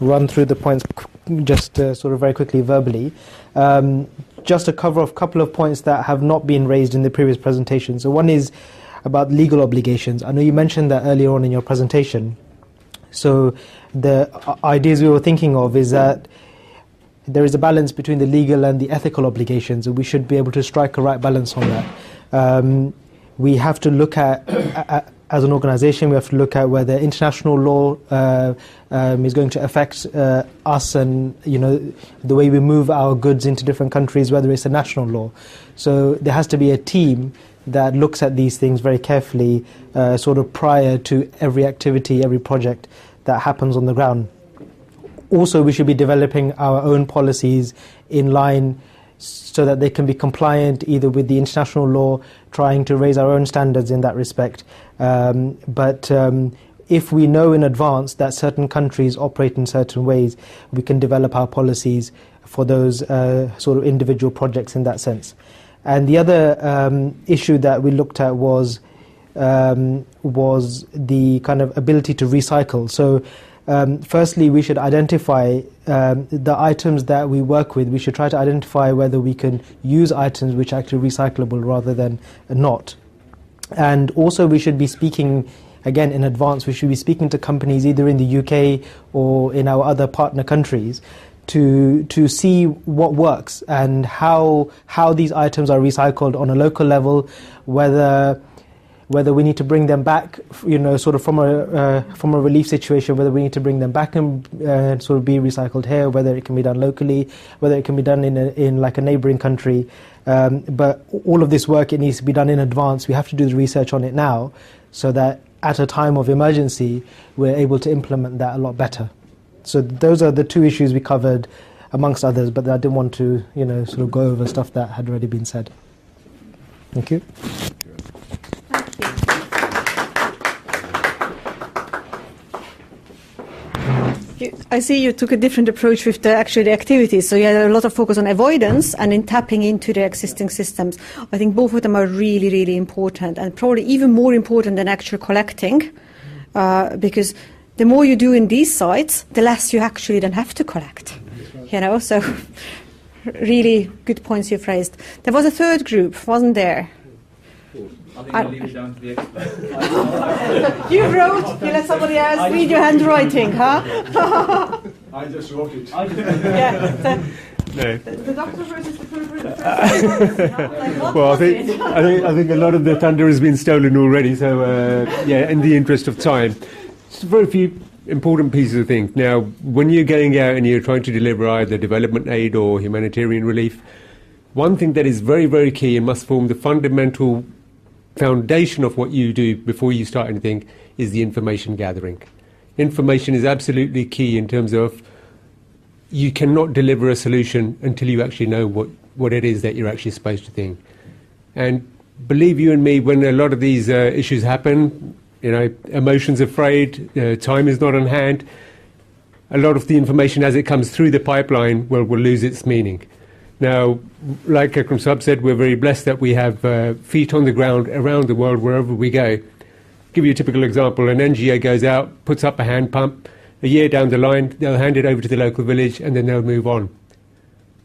run through the points just sort of very quickly verbally. Just to cover off a couple of points that have not been raised in the previous presentation. So one is about legal obligations. I know you mentioned that earlier on in your presentation. So the ideas we were thinking of is that there is a balance between the legal and the ethical obligations, and we should be able to strike a right balance on that. We have to look at as an organisation, we have to look at whether international law is going to affect us and, you know, the way we move our goods into different countries, whether it's a national law. So there has to be a team that looks at these things very carefully, sort of prior to every activity, every project that happens on the ground. Also, we should be developing our own policies in line so that they can be compliant either with the international law, trying to raise our own standards in that respect. But if we know in advance that certain countries operate in certain ways, we can develop our policies for those sort of individual projects in that sense. And the other issue that we looked at was the kind of ability to recycle. So firstly, we should identify the items that we work with. We should try to identify whether we can use items which are actually recyclable rather than not. And also we should be speaking, again in advance, we should be speaking to companies either in the UK or in our other partner countries to see what works and how these items are recycled on a local level, whether we need to bring them back, you know, sort of from a relief situation, whether we need to bring them back and sort of be recycled here, whether it can be done locally, whether it can be done in like a neighbouring country. But all of this work, it needs to be done in advance. We have to do the research on it now, so that at a time of emergency, we're able to implement that a lot better. So those are the two issues we covered, amongst others. But I didn't want to, you know, sort of go over stuff that had already been said. Thank you. I see you took a different approach with the activities. So you had a lot of focus on avoidance and in tapping into the existing systems. I think both of them are really, really important, and probably even more important than actual collecting, because the more you do in these sites, the less you actually then have to collect. You know, so really good points you've raised. There was a third group, wasn't there? I think we'll leave it down to the expert. You wrote, you let somebody else read your handwriting, huh? I just wrote it. Yeah. No. The doctor versus the person. Well, I think a lot of the thunder has been stolen already. So yeah, in the interest of time, just very few important pieces of things. Now, when you're going out and you're trying to deliver either development aid or humanitarian relief, one thing that is very, very key and must form the fundamental foundation of what you do before you start anything is the information gathering. Information is absolutely key in terms of you cannot deliver a solution until you actually know what it is that you're actually supposed to think. And believe you and me, when a lot of these issues happen, you know, emotions are frayed, time is not on hand, a lot of the information as it comes through the pipeline will lose its meaning. Now, like Erkko Professor said, we're very blessed that we have feet on the ground around the world wherever we go. Give you a typical example. An NGO goes out, puts up a hand pump. A year down the line, they'll hand it over to the local village and then they'll move on.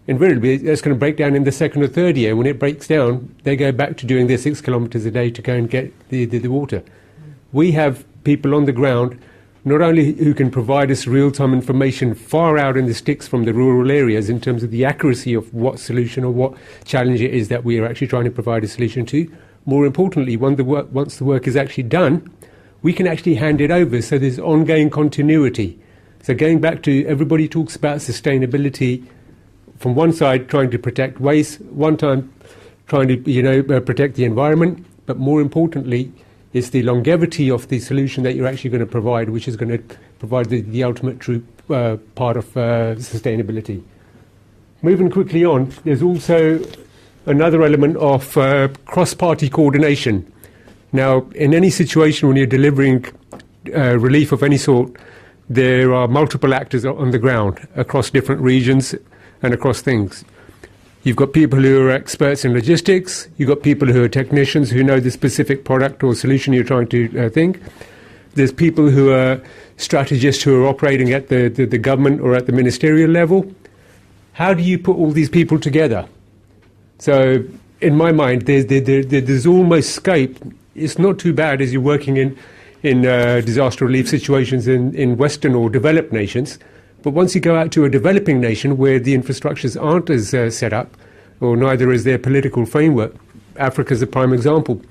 invariably that's going to break down in the second or third year. When it breaks down, they go back to doing their 6 kilometres a day to go and get the water. We have people on the ground, not only who can provide us real-time information far out in the sticks from the rural areas in terms of the accuracy of what solution or what challenge it is that we are actually trying to provide a solution to. More importantly, once the work is actually done, we can actually hand it over, so there's ongoing continuity. So going back to, everybody talks about sustainability from one side, trying to protect waste, one time trying to protect the environment, but more importantly, it's the longevity of the solution that you're actually going to provide, which is going to provide the ultimate true part of sustainability. Moving quickly on, there's also another element of cross-party coordination. Now, in any situation when you're delivering relief of any sort, there are multiple actors on the ground across different regions and across things. You've got people who are experts in logistics, you've got people who are technicians who know the specific product or solution you're trying to think. There's people who are strategists who are operating at the government or at the ministerial level. How do you put all these people together? So, in my mind, there's almost scope. It's not too bad as you're working in disaster relief situations in Western or developed nations. But once you go out to a developing nation where the infrastructures aren't as set up, or neither is their political framework, Africa's a prime example.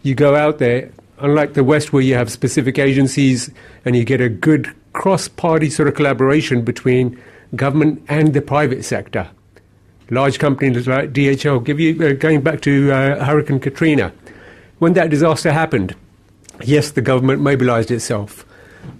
You go out there, unlike the West where you have specific agencies and you get a good cross-party sort of collaboration between government and the private sector. Large companies like DHL, going back to Hurricane Katrina. When that disaster happened, yes, the government mobilized itself.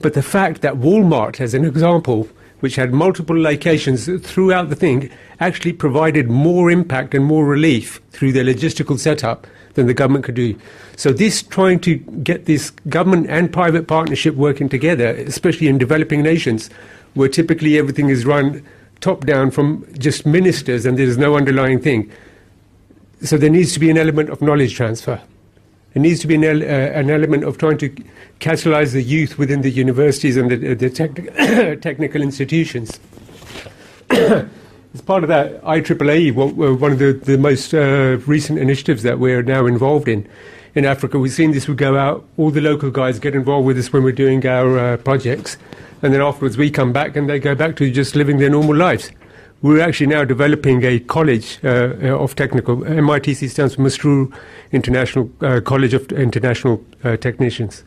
But the fact that Walmart, as an example, which had multiple locations throughout the thing, actually provided more impact and more relief through their logistical setup than the government could do. So this trying to get this government and private partnership working together, especially in developing nations, where typically everything is run top-down from just ministers and there's no underlying thing. So there needs to be an element of knowledge transfer. There needs to be an element of trying to catalyse the youth within the universities and the technical institutions. As part of that, IEEE, one of the most recent initiatives that we're now involved in Africa, we've seen this would go out, all the local guys get involved with us when we're doing our projects, and then afterwards we come back and they go back to just living their normal lives. We're actually now developing a college of technical, MITC stands for Masrur International College of International Technicians.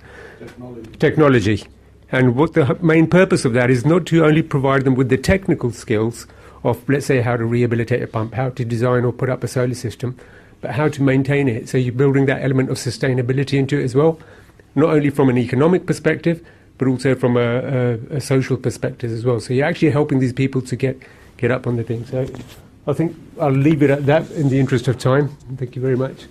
Technology. And what the main purpose of that is not to only provide them with the technical skills of, let's say, how to rehabilitate a pump, how to design or put up a solar system, but how to maintain it. So you're building that element of sustainability into it as well, not only from an economic perspective, but also from a social perspective as well. So you're actually helping these people to get up on the thing. So I think I'll leave it at that in the interest of time. Thank you very much.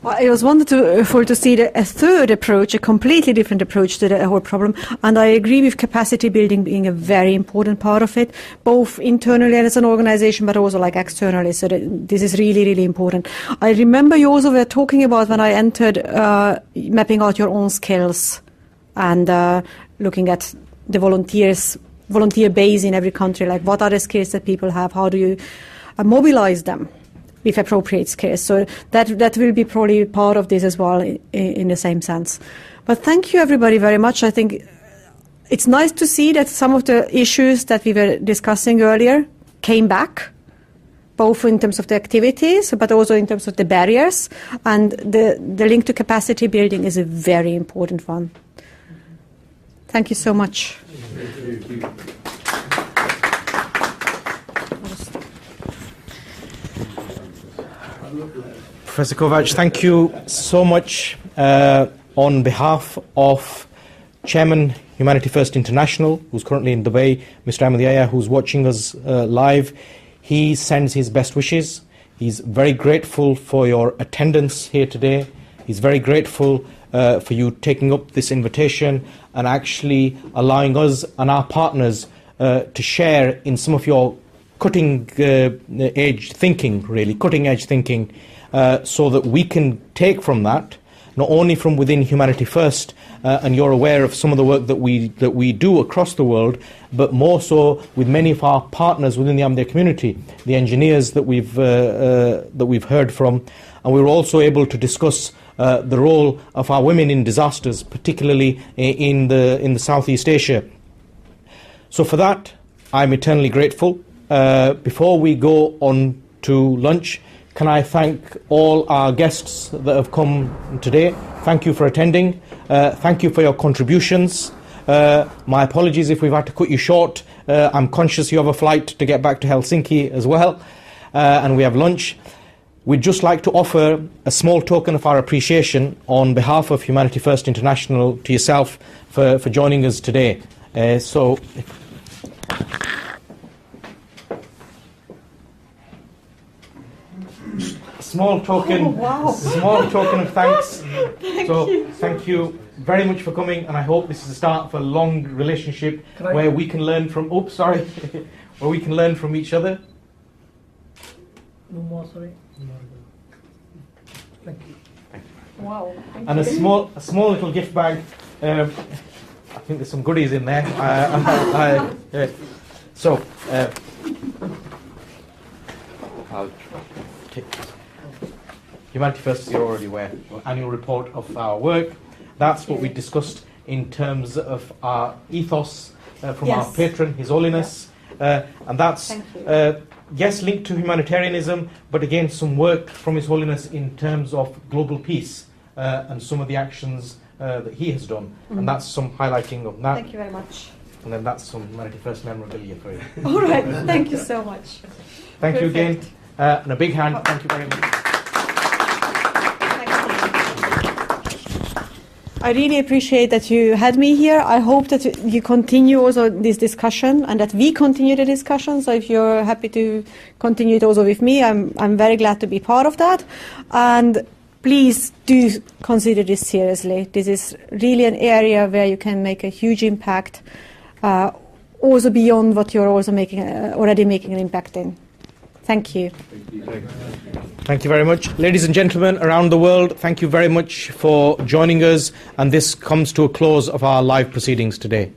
Well, it was wonderful to see a third approach, a completely different approach to the whole problem. And I agree with capacity building being a very important part of it, both internally as an organization, but also like externally. So this is really, really important. I remember you also were talking about when I entered mapping out your own skills and looking at the volunteer base in every country, like what are the skills that people have, how do you mobilize them with appropriate skills. So that will be probably part of this as well in the same sense. But thank you everybody very much. I think it's nice to see that some of the issues that we were discussing earlier came back, both in terms of the activities, but also in terms of the barriers. And the link to capacity building is a very important one. Thank you so much. Thank you. Professor Kovács, thank you so much on behalf of Chairman Humanity First International, who's currently in Dubai, Mr. Ahmadiyya, who's watching us live. He sends his best wishes. He's very grateful for your attendance here today. He's very grateful for you taking up this invitation and actually allowing us and our partners to share in some of your cutting-edge thinking, so that we can take from that not only from within Humanity First, and you're aware of some of the work that we do across the world, but more so with many of our partners within the AMDE community, the engineers that we've heard from, and we were also able to discuss the role of our women in disasters, particularly in the Southeast Asia. So for that, I'm eternally grateful. Before we go on to lunch, can I thank all our guests that have come today? Thank you for attending. Thank you for your contributions. My apologies if we've had to cut you short. I'm conscious you have a flight to get back to Helsinki as well, and we have lunch. We'd just like to offer a small token of our appreciation on behalf of Humanity First International to yourself for joining us today. So, small token of thanks. Thank you very much for coming, and I hope this is the start of a long relationship where we can learn from. Where we can learn from each other. No more, sorry. Thank you. Wow. And a small little gift bag. I think there's some goodies in there. I'll take Humanity First, you're already aware, annual report of our work. That's what we discussed in terms of our ethos from our patron, His Holiness. And that's, yes, linked to humanitarianism, but again, some work from His Holiness in terms of global peace and some of the actions that he has done. And that's some highlighting of that. Thank you very much. And then that's some Humanity First memorabilia for you. All right, thank you so much. Thank you again. And a big hand. Thank you very much. I really appreciate that you had me here. I hope that you continue also this discussion and that we continue the discussion. So if you're happy to continue it also with me, I'm very glad to be part of that. And please do consider this seriously. This is really an area where you can make a huge impact, also beyond what you're also already making an impact in. Thank you. Thank you very much. Ladies and gentlemen around the world, thank you very much for joining us, and this comes to a close of our live proceedings today.